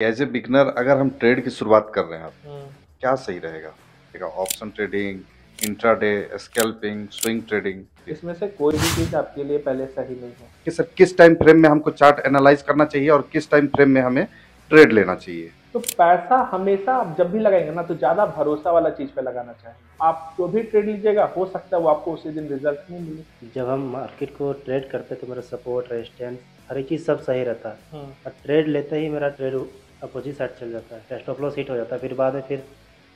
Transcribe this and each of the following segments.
As a beginner अगर हम trade की शुरुआत कर रहे हैं, हम्म। क्या सही रहेगा? Option trading, intraday, scalping, swing trading? इसमें से कोई भी चीज आपके लिए पहले सही नहीं है। कि सर किस टाइम फ्रेम में हमको चार्ट एनालाइज करना चाहिए और किस टाइम फ्रेम में हमें ट्रेड लेना चाहिए? तो पैसा हमेशा आप जब भी लगाएंगे ना, तो ज्यादा भरोसा वाला चीज पे लगाना चाहिए। आप जो भी ट्रेड लीजिएगा, हो सकता है वो आपको उसी दिन रिजल्ट नहीं मिले। जब हम मार्केट को ट्रेड करते हैं तो मेरा सपोर्ट रेजिस्टेंस हर एक चीज़ सब सही रहता है। हम्म। और ट्रेड लेते ही मेरा ट्रेड अपोजिट साइड चल जाता है, स्टॉप लॉस हिट हो जाता है, फिर बाद में फिर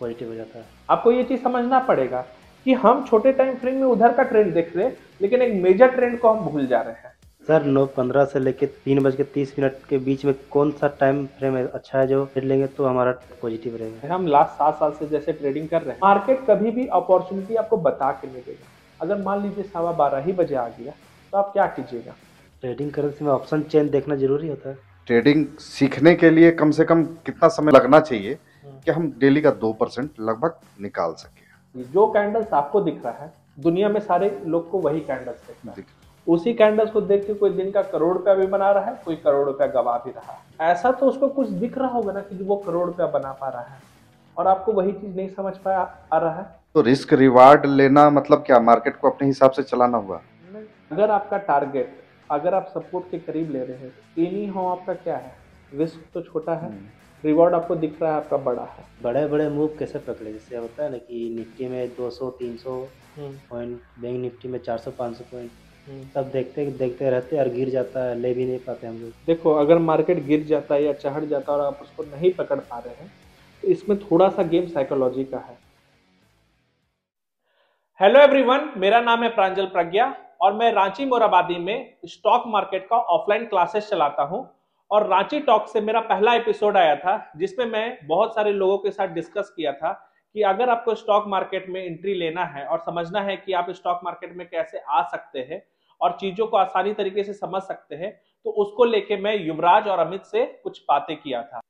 पॉजिटिव हो जाता है। आपको ये चीज समझना पड़ेगा कि हम छोटे टाइम फ्रेम में उधर का ट्रेंड देख रहे हैं, लेकिन एक मेजर ट्रेंड को हम भूल जा रहे हैं। सर 9:15 से लेकर 3:30 के बीच में कौन सा टाइम फ्रेम अच्छा है जो ट्रेड लेंगे तो हमारा पॉजिटिव रहेगा? हम लास्ट 7 साल से जैसे ट्रेडिंग कर रहे हैं, मार्केट कभी भी अपॉर्चुनिटी आपको बता के नहीं देगा। अगर मान लीजिए 12:15 ही बजे आ गया, तो आप क्या कीजिएगा? ट्रेडिंग करने से में ऑप्शन चेन देखना जरूरी होता है। ट्रेडिंग सीखने के लिए कम से कम कितना समय लगना चाहिए कि हम डेली का 2% लगभग निकाल सके? जो कैंडल्स आपको दिख रहा है, दुनिया में सारे लोग को वही कैंडल्स दिखता है। उसी कैंडल्स को देख के कोई दिन का करोड़ रुपया भी बना रहा है, कोई करोड़ रुपया गवा भी रहा है। ऐसा तो उसको कुछ दिख रहा होगा ना कि वो करोड़ रुपया बना पा रहा है, और आपको वही चीज नहीं समझ पा आ रहा है। तो रिस्क रिवार्ड लेना मतलब क्या? मार्केट को अपने हिसाब से चलाना हुआ? अगर आपका टारगेट, अगर आप सपोर्ट के करीब ले रहे हैं, एनी हो आपका क्या है, रिस्क तो छोटा है, रिवॉर्ड आपको दिख रहा है आपका बड़ा है। बड़े बड़े मूव कैसे पकड़े? जैसे होता है ना कि निफ्टी में 200-300 पॉइंट, बैंक निफ्टी में 400-500 पॉइंट, तब देखते देखते रहते और गिर जाता है, ले भी नहीं पाते हम लोग। देखो, अगर मार्केट गिर जाता है या चढ़ जाता है और आप उसको नहीं पकड़ पा रहे हैं, तो इसमें थोड़ा सा गेम साइकोलॉजी का है। हेलो एवरीवन, मेरा नाम है प्रांजल प्रज्ञा और मैं रांची मोराबादी में स्टॉक मार्केट का ऑफलाइन क्लासेस चलाता हूं। और रांची टॉक से मेरा पहला एपिसोड आया था, जिसमें मैं बहुत सारे लोगों के साथ डिस्कस किया था कि अगर आपको स्टॉक मार्केट में एंट्री लेना है और समझना है कि आप स्टॉक मार्केट में कैसे आ सकते हैं और चीजों को आसानी तरीके से समझ सकते हैं, तो उसको लेके मैं युवराज और अमित से कुछ बातें किया था।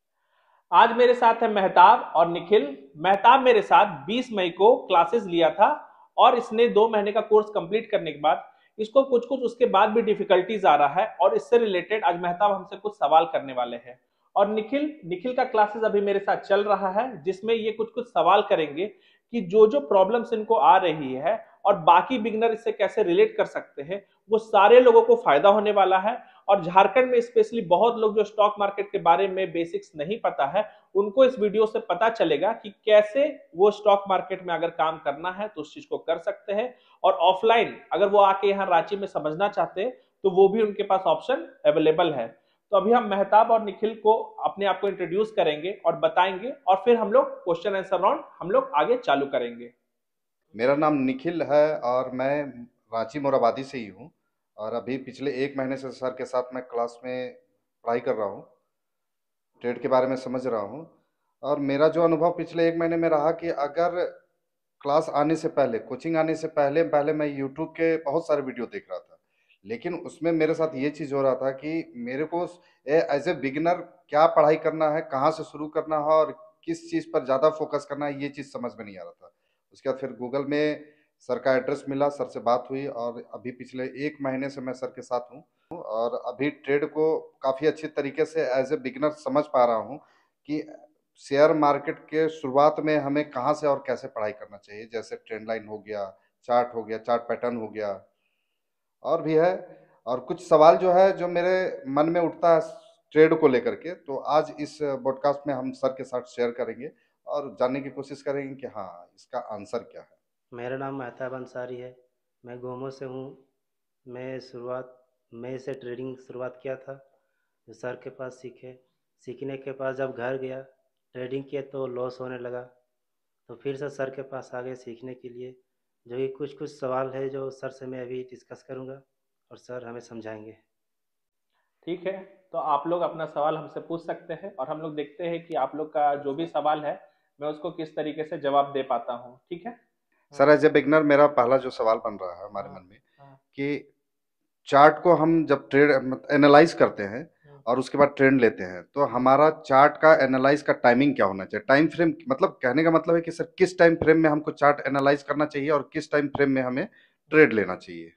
आज मेरे साथ है मेहताब और निखिल। मेहताब मेरे साथ 20 मई को क्लासेस लिया था और इसने 2 महीने का कोर्स कंप्लीट करने के बाद इसको कुछ कुछ उसके बाद भी डिफिकल्टीज आ रहा है, और इससे रिलेटेड आज मेहताब हमसे कुछ सवाल करने वाले हैं। और निखिल निखिल का क्लासेस अभी मेरे साथ चल रहा है, जिसमें ये कुछ कुछ सवाल करेंगे कि जो जो प्रॉब्लम्स इनको आ रही है और बाकी बिगनर इससे कैसे रिलेट कर सकते हैं, वो सारे लोगों को फायदा होने वाला है। और झारखंड में स्पेशली बहुत लोग जो स्टॉक मार्केट के बारे में बेसिक्स नहीं पता है, उनको इस वीडियो से पता चलेगा कि कैसे वो स्टॉक मार्केट में अगर काम करना है तो उस चीज को कर सकते हैं। और ऑफलाइन अगर वो आके यहाँ रांची में समझना चाहते हैं, तो वो भी उनके पास ऑप्शन अवेलेबल है। तो अभी हम मेहताब और निखिल को अपने आप को इंट्रोड्यूस करेंगे और बताएंगे, और फिर हम लोग क्वेश्चन आंसर राउंड हम लोग आगे चालू करेंगे। मेरा नाम निखिल है और मैं रांची मोराबादी से ही हूँ। और अभी पिछले 1 महीने से सर के साथ मैं क्लास में पढ़ाई कर रहा हूँ, ट्रेड के बारे में समझ रहा हूँ। और मेरा जो अनुभव पिछले 1 महीने में रहा कि अगर क्लास आने से पहले, कोचिंग आने से पहले पहले मैं यूट्यूब के बहुत सारे वीडियो देख रहा था, लेकिन उसमें मेरे साथ ये चीज़ हो रहा था कि मेरे को एज ए बिगिनर क्या पढ़ाई करना है, कहाँ से शुरू करना है और किस चीज़ पर ज़्यादा फोकस करना है, ये चीज़ समझ में नहीं आ रहा था। उसके बाद फिर गूगल में सर का एड्रेस मिला, सर से बात हुई और अभी पिछले 1 महीने से मैं सर के साथ हूँ। और अभी ट्रेड को काफ़ी अच्छी तरीके से एज ए बिगिनर समझ पा रहा हूँ कि शेयर मार्केट के शुरुआत में हमें कहाँ से और कैसे पढ़ाई करना चाहिए। जैसे ट्रेंड लाइन हो गया, चार्ट हो गया, चार्ट पैटर्न हो गया, और भी है। और कुछ सवाल जो है जो मेरे मन में उठता है ट्रेड को लेकर के, तो आज इस पॉडकास्ट में हम सर के साथ शेयर करेंगे और जानने की कोशिश करेंगे कि हाँ, इसका आंसर क्या है। मेरा नाम मेहताब अंसारी है, मैं गोमो से हूँ। मैं शुरुआत मई से ट्रेडिंग शुरुआत किया था, जो सर के पास सीखने के बाद जब घर गया ट्रेडिंग किया तो लॉस होने लगा, तो फिर से सर के पास आ गए सीखने के लिए। जो कि कुछ कुछ सवाल है जो सर से मैं अभी डिस्कस करूँगा और सर हमें समझाएंगे। ठीक है, तो आप लोग अपना सवाल हमसे पूछ सकते हैं और हम लोग देखते हैं कि आप लोग का जो भी सवाल है, मैं उसको किस तरीके से जवाब दे पाता हूँ। ठीक है। सर एज ए बिगनर मेरा पहला जो सवाल बन रहा है हमारे हाँ। मन में हाँ। कि चार्ट को हम जब ट्रेड एनालाइज करते हैं और उसके बाद ट्रेंड लेते हैं, तो हमारा चार्ट का एनालाइज का टाइमिंग क्या होना चाहिए? टाइम फ्रेम, मतलब कहने का मतलब है कि सर किस टाइम फ्रेम में हमको चार्ट एनालाइज करना चाहिए और किस टाइम फ्रेम में हमें ट्रेड लेना चाहिए?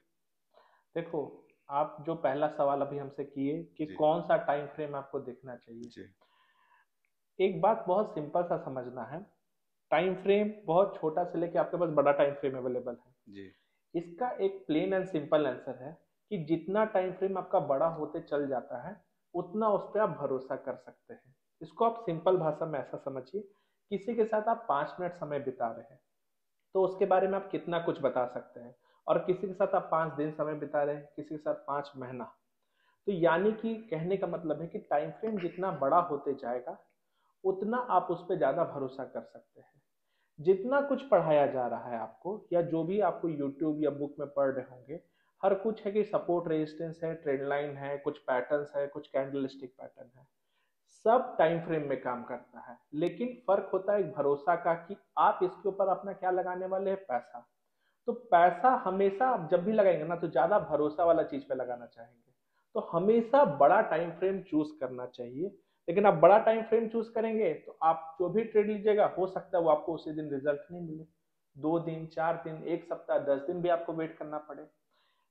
देखो, आप जो पहला सवाल अभी हमसे किए कि जी। कौन सा टाइम फ्रेम आपको देखना चाहिए, जी। एक बात बहुत सिंपल सा समझना है, टाइम फ्रेम बहुत छोटा से लेके आपके पास बड़ा टाइम फ्रेम अवेलेबल है। जी। इसका एक प्लेन एंड सिंपल आंसर है कि जितना टाइम फ्रेम आपका बड़ा होते चल जाता है उतना उस पर आप भरोसा कर सकते हैं। इसको आप सिंपल भाषा में ऐसा समझिए, किसी के साथ आप 5 मिनट समय बिता रहे हैं तो उसके बारे में आप कितना कुछ बता सकते हैं, और किसी के साथ आप 5 दिन समय बिता रहे हैं, किसी के साथ 5 महीना। तो यानी कि कहने का मतलब है कि टाइम फ्रेम जितना बड़ा होते जाएगा उतना आप उस पर ज्यादा भरोसा कर सकते हैं। जितना कुछ पढ़ाया जा रहा है आपको, या जो भी आपको यूट्यूब या बुक में पढ़ रहे होंगे, हर कुछ है कि सपोर्ट रेजिस्टेंस है, ट्रेंड लाइन है, कुछ पैटर्न्स है, कुछ कैंडल स्टिक पैटर्न है, सब टाइम फ्रेम में काम करता है। लेकिन फर्क होता है एक भरोसा का कि आप इसके ऊपर अपना क्या लगाने वाले हैं, पैसा। तो पैसा हमेशा आप जब भी लगाएंगे ना तो ज्यादा भरोसा वाला चीज पे लगाना चाहेंगे, तो हमेशा बड़ा टाइम फ्रेम चूज करना चाहिए। लेकिन आप बड़ा टाइम फ्रेम चूज करेंगे तो आप जो भी ट्रेड लीजिएगा हो सकता है वो आपको उसी दिन रिजल्ट नहीं मिले, 2 दिन, 4 दिन, 1 सप्ताह, 10 दिन भी आपको वेट करना पड़े।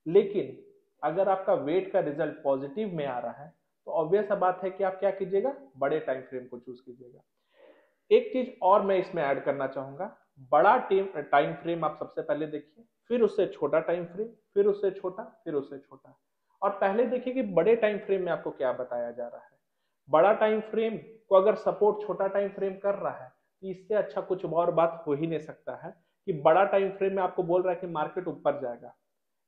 लेकिन अगर आपका वेट का रिजल्ट पॉजिटिव में आ रहा है तो ऑब्वियस सा बात है कि आप क्या कीजिएगा, बड़े टाइम फ्रेम को चूज कीजिएगा। एक चीज और मैं इसमें ऐड करना चाहूंगा, बड़ा टाइम फ्रेम आप सबसे पहले देखिए, फिर उससे छोटा टाइम फ्रेम, फिर उससे छोटा, फिर उससे छोटा, और पहले देखिए कि बड़े टाइम फ्रेम में आपको क्या बताया जा रहा है। बड़ा टाइम फ्रेम को अगर सपोर्ट छोटा टाइम फ्रेम कर रहा है तो इससे अच्छा कुछ और बात हो ही नहीं सकता है कि बड़ा टाइम फ्रेम में आपको बोल रहा है कि मार्केट ऊपर जाएगा,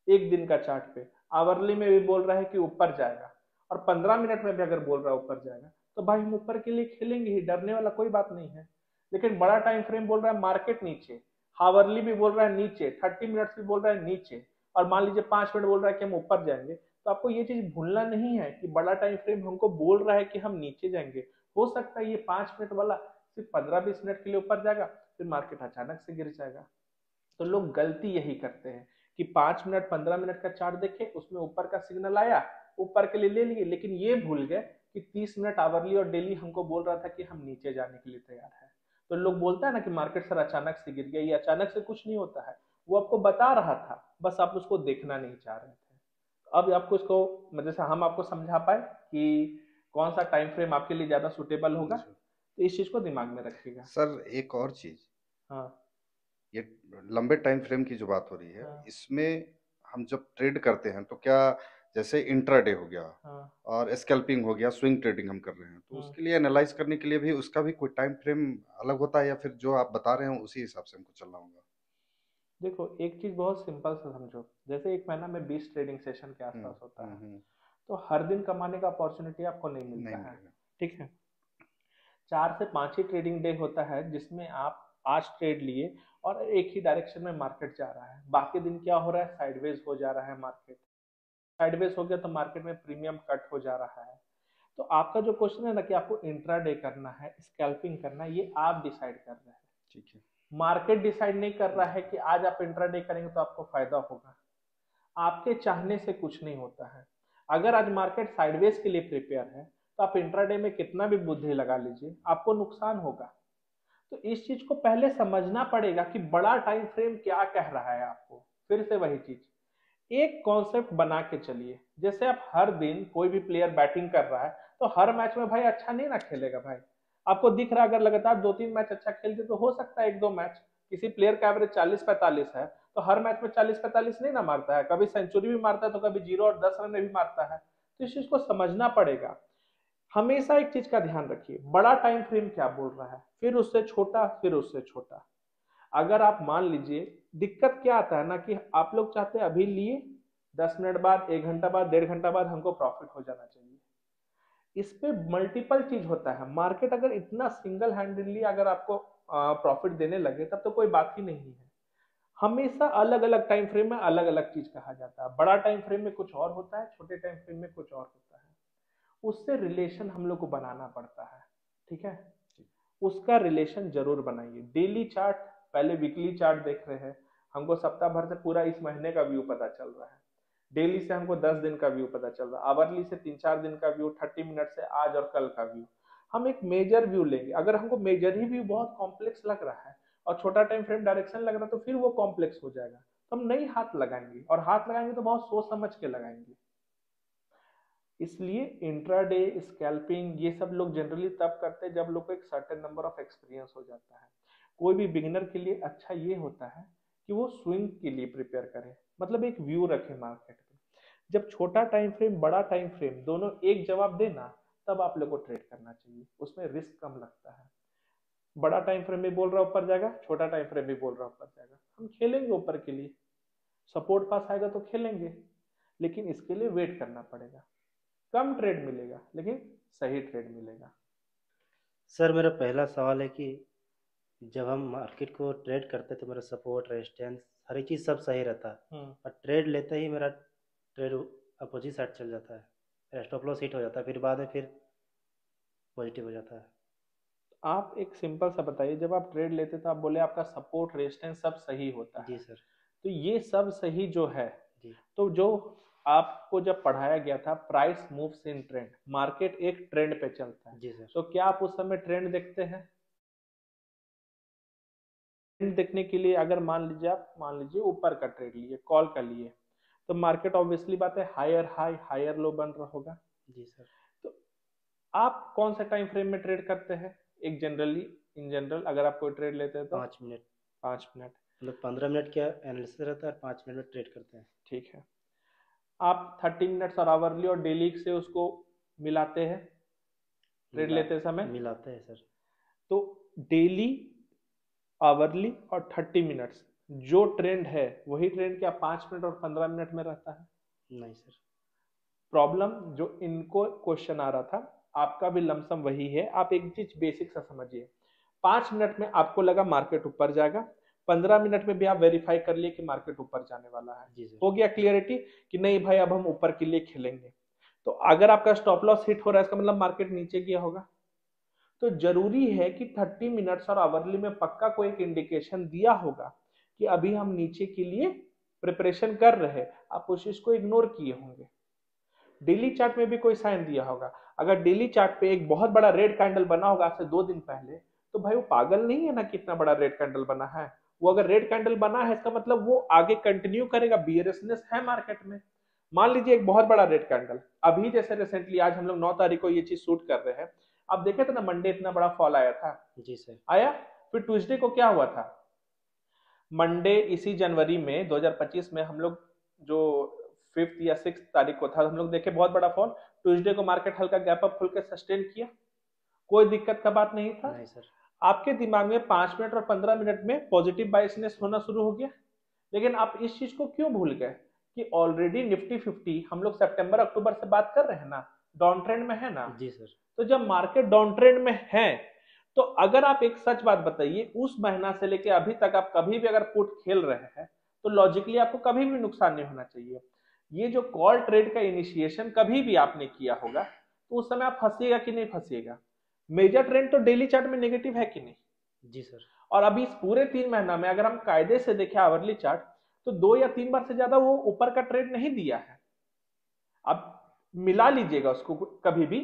एक दिन का चार्ट पे आवरली में भी बोल रहा है कि ऊपर जाएगा, और 15 मिनट में भी अगर बोल रहा है ऊपर जाएगा, तो भाई हम ऊपर के लिए खेलेंगे ही, डरने वाला कोई बात नहीं है। लेकिन बड़ा टाइम फ्रेम बोल रहा है मार्केट नीचे, हावरली भी बोल रहा है नीचे, 30 मिनट्स भी बोल रहा है नीचे, और मान लीजिए 5 मिनट बोल रहा है कि हम ऊपर जाएंगे, तो आपको ये चीज भूलना नहीं है कि बड़ा टाइम फ्रेम हमको बोल रहा है कि हम नीचे जाएंगे। हो सकता है ये 5 मिनट वाला सिर्फ 15-20 मिनट के लिए ऊपर जाएगा, फिर मार्केट अचानक से गिर जाएगा। तो लोग गलती यही करते हैं कि 5 मिनट 15 मिनट का चार्ट देखे, उसमें ऊपर का सिग्नल आया, ऊपर के लिए ले लिए, लेकिन ये भूल गए कि 30 मिनट आवरली और डेली हमको बोल रहा था कि हम नीचे जाने के लिए तैयार है। तो लोग बोलता है ना कि मार्केट सर अचानक से गिर गया, ये अचानक से कुछ नहीं होता है, वो आपको बता रहा था, बस आप उसको देखना नहीं चाह रहे थे। अब आपको इसको मतलब से हम आपको समझा पाए कि कौन सा टाइम फ्रेम आपके लिए ज्यादा सुटेबल होगा, जी। तो इस चीज को दिमाग में रखिएगा। सर एक और चीज, हाँ। ये लंबे टाइम फ्रेम की जो बात हो रही है, हाँ। इसमें हम जब ट्रेड करते हैं तो क्या, जैसे इंट्राडे हो गया हाँ। और स्कैल्पिंग हो गया, स्विंग ट्रेडिंग हम कर रहे हैं, तो हाँ। उसके लिए एनालाइज करने के लिए भी उसका भी कोई टाइम फ्रेम अलग होता है, या फिर जो आप बता रहे हो उसी हिसाब से हमको चलना होगा? देखो एक चीज बहुत सिंपल से समझो, जैसे एक महीना में 20 ट्रेडिंग सेशन के हम्म। आसपास होता है, हम्म। तो हर दिन कमाने का अपॉर्चुनिटी आपको नहीं नहीं मिलता है। मिलेगा। ठीक है, 4 से 5 ही ट्रेडिंग डे होता है जिसमें आप आज ट्रेड लिए और एक ही डायरेक्शन में मार्केट जा रहा है, बाकी दिन क्या हो रहा है, साइडवेज हो जा रहा है मार्केट। साइडवेज हो गया तो मार्केट में प्रीमियम कट हो जा रहा है। तो आपका जो क्वेश्चन है ना कि आपको इंट्राडे करना है, स्कैल्पिंग करना है, ये आप डिसाइड कर रहे हैं। ठीक है। मार्केट डिसाइड नहीं कर रहा है कि आज आप इंट्राडे करेंगे तो आपको फायदा होगा। आपके चाहने से कुछ नहीं होता है। अगर आज मार्केट साइडवेज के लिए प्रिपेयर है तो आप इंट्राडे में कितना भी बुद्धि लगा लीजिए, आपको नुकसान होगा। तो इस चीज को पहले समझना पड़ेगा कि बड़ा टाइम फ्रेम क्या कह रहा है आपको। फिर से वही चीज, एक कॉन्सेप्ट बना के चलिए। जैसे आप हर दिन कोई भी प्लेयर बैटिंग कर रहा है तो हर मैच में भाई अच्छा नहीं ना खेलेगा भाई। आपको दिख रहा है अगर लगातार 2-3 मैच अच्छा खेलते तो हो सकता है 1-2 मैच, किसी प्लेयर का एवरेज 40-45 है तो हर मैच में 40-45 नहीं ना मारता है, कभी सेंचुरी भी मारता है तो कभी 0 और 10 रन में भी मारता है। तो इस चीज को समझना पड़ेगा। हमेशा एक चीज का ध्यान रखिए, बड़ा टाइम फ्रेम क्या बोल रहा है, फिर उससे छोटा, फिर उससे छोटा। अगर आप मान लीजिए, दिक्कत क्या आता है ना कि आप लोग चाहते हैं अभी लिए, 10 मिनट बाद, 1 घंटा बाद, 1.5 घंटा बाद हमको प्रॉफिट हो जाना चाहिए। इस पे मल्टीपल चीज होता है। मार्केट अगर इतना सिंगल हैंडेडली अगर आपको प्रॉफिट देने लगे तब तो कोई बात ही नहीं है। हमेशा अलग अलग टाइम फ्रेम में अलग अलग चीज कहा जाता है, बड़ा टाइम फ्रेम में कुछ और होता है, छोटे टाइम फ्रेम में कुछ और होता है। उससे रिलेशन हम लोग को बनाना पड़ता है। ठीक है, उसका रिलेशन जरूर बनाइए। डेली चार्ट, पहले वीकली चार्ट देख रहे हैं, हमको सप्ताह भर से पूरा इस महीने का व्यू पता चल रहा है। डेली से हमको 10 दिन का व्यू पता चल रहा है, आवरली से 3-4 दिन का व्यू, 30 मिनट से आज और कल का व्यू। हम एक मेजर व्यू लेंगे। अगर हमको मेजर ही व्यू बहुत कॉम्प्लेक्स लग रहा है और छोटा टाइम फ्रेम डायरेक्शन लग रहा है तो फिर वो कॉम्प्लेक्स हो जाएगा, तो हम नहीं हाथ लगाएंगे, और हाथ लगाएंगे तो बहुत सोच समझ के लगाएंगे। इसलिए इंट्राडे स्कैल्पिंग ये सब लोग जनरली तब करते हैं जब लोग को एक सर्टेन नंबर ऑफ एक्सपीरियंस हो जाता है। कोई भी बिगिनर के लिए अच्छा ये होता है कि वो स्विंग के लिए प्रिपेयर करे, मतलब एक व्यू रखे मार्केट में। जब छोटा टाइम फ्रेम बड़ा टाइम फ्रेम दोनों एक जवाब देना, तब आप लोग को ट्रेड करना चाहिए, उसमें रिस्क कम लगता है। बड़ा टाइम फ्रेम भी बोल रहा है ऊपर जाएगा, छोटा टाइम फ्रेम भी बोल रहा है ऊपर जाएगा, हम खेलेंगे ऊपर के लिए, सपोर्ट पास आएगा तो खेलेंगे, लेकिन इसके लिए वेट करना पड़ेगा। कम ट्रेड मिलेगा लेकिन सही ट्रेड मिलेगा। सर मेरा पहला सवाल है कि जब हम मार्केट को ट्रेड करते हैं तो मेरा सपोर्ट रेजिस्टेंस हर एक चीज़ सब सही रहता है, और ट्रेड लेते ही मेरा ट्रेड अपोजिट साइड चल जाता है, स्टॉप लॉस हिट हो जाता है, फिर बाद में फिर पॉजिटिव हो जाता है। आप एक सिंपल सा बताइए, जब आप ट्रेड लेते तो आप बोले आपका सपोर्ट रेजिस्टेंस सब सही होता है। जी सर। तो ये सब सही जो है, जी। तो जो आपको जब पढ़ाया गया था price moves in trend, market एक ट्रेंड पे चलता है। जी सर। तो क्या आप उस समय ट्रेंड देखते हैं? ट्रेंड देखने के लिए अगर मान लीजिए ऊपर का ट्रेड लिए, कॉल का लिए, तो मार्केट ऑब्वियसली बात है हायर हाई हायर लो बन रहा होगा। जी सर। तो आप कौन सा टाइम फ्रेम में ट्रेड करते हैं? एक जनरली इन जनरल अगर आप कोई ट्रेड लेते हैं तो 5 मिनट। 5 मिनट, मतलब 15 मिनट का एनालिसिस रहता है और 5 मिनट में ट्रेड करते हैं। ठीक है। आप 30 मिनट्स और आवरली और डेली से उसको मिलाते हैं ट्रेड लेते समय? मिलाते हैं सर। तो डेली, आवरली और 30 मिनट्स जो ट्रेंड है वही ट्रेंड क्या 5 मिनट और 15 मिनट में रहता है? नहीं सर। प्रॉब्लम जो इनको क्वेश्चन आ रहा था, आपका भी लमसम वही है। आप एक चीज बेसिक सा समझिए, 5 मिनट में आपको लगा मार्केट ऊपर जाएगा, 15 मिनट में भी आप वेरीफाई कर लिए कि मार्केट ऊपर जाने वाला है। जी सर। हो गया क्लियरिटी कि नहीं भाई अब हम ऊपर के लिए खेलेंगे। तो अगर आपका स्टॉप लॉस हिट हो रहा है इसका मतलब मार्केट नीचे गया होगा। तो जरूरी है कि 30 मिनट्स और आवरली में पक्का कोई एक इंडिकेशन दिया होगा कि अभी हम नीचे के लिए प्रिपरेशन कर रहे हैं, आप उस चीज को इग्नोर किए होंगे। डेली चार्ट में भी कोई साइन दिया होगा। अगर डेली चार्ट पे एक बहुत बड़ा रेड कैंडल बना होगा आज से 2 दिन पहले, तो भाई वो पागल नहीं है ना कितना बड़ा रेड कैंडल बना है। वो अगर रेड कैंडल बना है इसका मतलब वो आगे कंटिन्यू करेगा, बियरिशनेस है मार्केट में। मान लीजिए एक बहुत बड़ा रेड कैंडल, अभी जैसे रिसेंटली आज हम लोग 9 तारीख को ये चीज शूट कर रहे हैं, आप देखे थे ना मंडे इतना बड़ा फॉल आया था। जी सर। आया। फिर ट्यूसडे को क्या हुआ था? मंडे इसी जनवरी में 2025 में हम लोग जो 5th या 6th तारीख को था, हम लोग देखे बहुत बड़ा फॉल। ट्यूसडे को मार्केट हल्का गैप अप खुल के सस्टेन किया, कोई दिक्कत का बात नहीं था। नहीं सर। आपके दिमाग में 5 मिनट और 15 मिनट में पॉजिटिव बायसनेस होना शुरू हो गया, लेकिन आप इस चीज को क्यों भूल गए कि ऑलरेडी निफ्टी 50 हम लोग सितंबर अक्टूबर से बात कर रहे हैं ना, डाउन ट्रेंड में है ना। जी सर। तो जब मार्केट डाउन ट्रेंड में है, तो अगर आप एक सच बात बताइए, उस महीना से लेके अभी तक आप कभी भी अगर पुट खेल रहे हैं तो लॉजिकली आपको कभी भी नुकसान नहीं होना चाहिए। ये जो कॉल ट्रेड का इनिशिएशन कभी भी आपने किया होगा तो उस समय आप फंसिएगा कि नहीं फंसिएगा? मेजर ट्रेंड तो डेली चार्ट में नेगेटिव है कि नहीं? जी सर। और अभी इस पूरे 3 महीना में अगर हम कायदे से देखें आवरली चार्ट, तो 2 या 3 बार से ज्यादा वो ऊपर का ट्रेड नहीं दिया है। अब मिला लीजिएगा उसको कभी भी,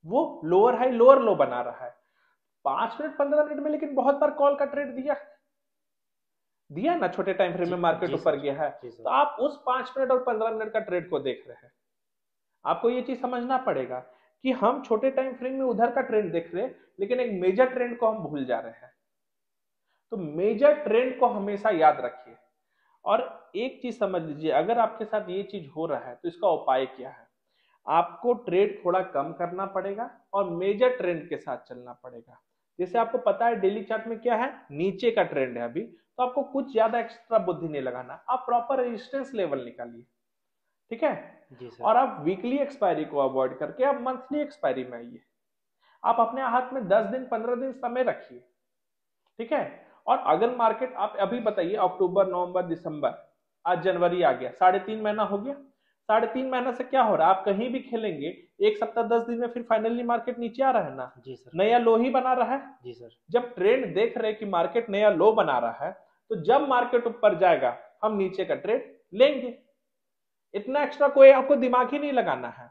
वो लोअर हाई लोअर लो बना रहा है 5 मिनट 15 मिनट में, लेकिन बहुत बार कॉल का ट्रेड दिया ना, छोटे टाइम फ्रेम में मार्केट ऊपर गया है। तो आप उस 5 मिनट और 15 मिनट का ट्रेड को देख रहे हैं। आपको ये चीज समझना पड़ेगा कि हम छोटे टाइम फ्रेम में उधर का ट्रेंड देख रहे हैं, लेकिन एक मेजर ट्रेंड को हम भूल जा रहे हैं। तो मेजर ट्रेंड को हमेशा याद रखिए। और एक चीज समझ लीजिए, अगर आपके साथ ये चीज हो रहा है तो इसका उपाय क्या है? आपको ट्रेड थोड़ा कम करना पड़ेगा और मेजर ट्रेंड के साथ चलना पड़ेगा। जैसे आपको पता है डेली चार्ट में क्या है, नीचे का ट्रेंड है अभी, तो आपको कुछ ज्यादा एक्स्ट्रा बुद्धि नहीं लगाना, आप प्रॉपर रेजिस्टेंस लेवल निकालिए, ठीक है। जी सर। और आप वीकली एक्सपायरी को अवॉइड करके आप मंथली एक्सपायरी में आइए। आप अपने हाथ में 10 दिन 15 दिन समय रखिए, ठीक है। और अगर मार्केट, आप अभी बताइए अक्टूबर नवंबर दिसंबर, आज जनवरी आ गया, 3.5 महीना हो गया। 3.5 महीना से क्या हो रहा है? आप कहीं भी खेलेंगे, एक सप्ताह 10 दिन में फिर फाइनली मार्केट नीचे आ रहा है ना। जी सर। नया लो ही बना रहा है। जी सर। जब ट्रेंड देख रहे कि मार्केट नया लो बना रहा है, तो जब मार्केट ऊपर जाएगा हम नीचे का ट्रेड लेंगे। इतना एक्स्ट्रा कोई आपको दिमाग ही नहीं लगाना है।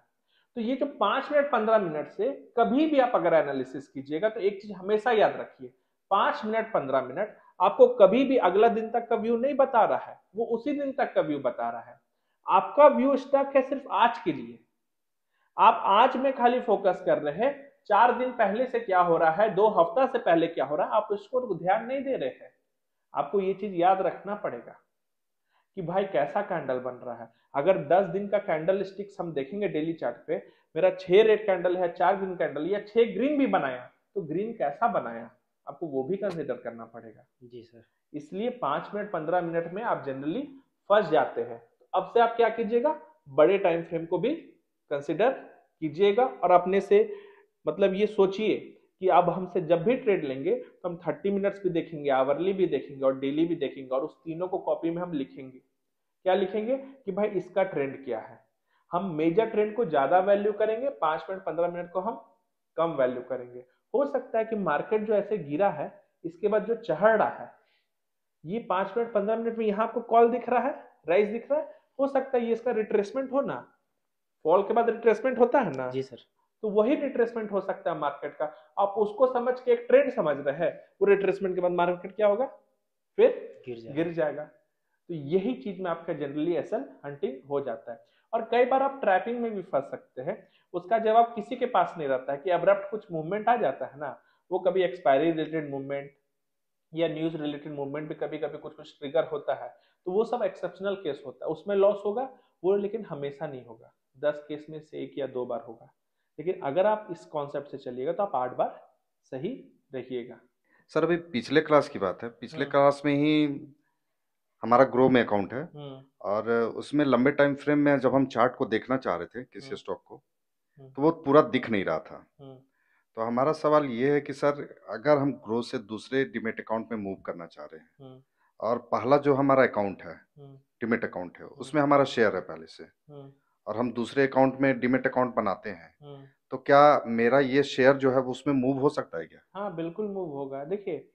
तो ये जो 5 मिनट 15 मिनट से कभी भी आप अगर एनालिसिस कीजिएगा तो एक चीज हमेशा याद रखिए, 5 मिनट 15 मिनट आपको कभी भी अगला दिन तक का व्यू नहीं बता रहा है, वो उसी दिन तक का व्यू बता रहा है। आपका व्यू स्टक है सिर्फ आज के लिए। आप आज में खाली फोकस कर रहे हैं, 4 दिन पहले से क्या हो रहा है, 2 हफ्ता से पहले क्या हो रहा है, आप उसको ध्यान नहीं दे रहे हैं। आपको ये चीज याद रखना पड़ेगा कि भाई कैसा कैंडल बन रहा है। अगर 10 दिन का कैंडल स्टिक्स हम देखेंगे डेली चार्ट पे, मेरा 6 रेड कैंडल है, 4 ग्रीन कैंडल या 6 ग्रीन भी बनाया, तो ग्रीन कैसा बनाया आपको वो भी कंसिडर करना पड़ेगा। जी सर। इसलिए 5 मिनट 15 मिनट में आप जनरली फंस जाते हैं। तो अब से आप क्या कीजिएगा, बड़े टाइम फ्रेम को भी कंसिडर कीजिएगा और अपने से मतलब ये सोचिए कि अब हमसे जब भी ट्रेड लेंगे तो हम 30 मिनट्स भी देखेंगे, आवरली भी देखेंगे और डेली भी देखेंगे, और उस तीनों को कॉपी में हम लिखेंगे। क्या लिखेंगे कि भाई इसका ट्रेंड क्या है। हम मेजर ट्रेंड को ज्यादा वैल्यू करेंगे, 5 मिनट 15 मिनट को हम कम वैल्यू करेंगे। हो सकता है कि मार्केट जो ऐसे गिरा है, इसके बाद जो चढ़ रहा है, ये 5 मिनट 15 मिनट में यहाँ आपको कॉल दिख रहा है, राइज दिख रहा है, हो सकता है ये इसका रिट्रेसमेंट हो ना, फॉल के बाद रिट्रेसमेंट होता है ना, जी सर। तो वही रिट्रेसमेंट हो सकता है मार्केट का। आप उसको समझ के एक ट्रेंड समझ रहे हैं, वो रिट्रेसमेंट के बाद मार्केट क्या होगा, फिर गिर जाएगा। तो यही चीज में आपका जनरली एसल हंटिंग हो जाता है। और कई बार आप ट्रैपिंग में भी फंस सकते हैं। उसका जवाब किसी के पास नहीं रहता है कि अब्रप्ट कुछ मूवमेंट आ जाता है ना, वो कभी एक्सपायरी रिलेटेड मूवमेंट या न्यूज रिलेटेड मूवमेंट भी कभी कभी कुछ कुछ ट्रिगर होता है, तो वो सब एक्सेप्शनल केस होता है, उसमें लॉस होगा वो, लेकिन हमेशा नहीं होगा। 10 केस में से 1 या 2 बार होगा। लेकिन अगर आप इस कॉन्सेप्ट से चलिएगा तो आप 8 बार सही रहिएगा। सर अभी पिछले क्लास की बात है, पिछले हम्म क्लास में ही हमारा ग्रो में अकाउंट है, हम्म और उसमें लंबे टाइम फ्रेम में जब हम चार्ट को देखना चाह रहे थे किसी हम्म स्टॉक को, हम्म तो वो पूरा दिख नहीं रहा था। हम्म तो हमारा सवाल ये है कि सर अगर हम ग्रो से दूसरे डिमेट अकाउंट में मूव करना चाह रहे हैं, हम्म और पहला जो हमारा अकाउंट है हम्म डिमेट अकाउंट है हम्म उसमें हमारा शेयर है पहले से, हम्म और हम दूसरे अकाउंट में डिमेट अकाउंट बनाते हैं, हम्म तो क्या मेरा ये शेयर जो है वो उसमें मूव हो सकता है क्या? हाँ बिल्कुल मूव होगा। देखिए,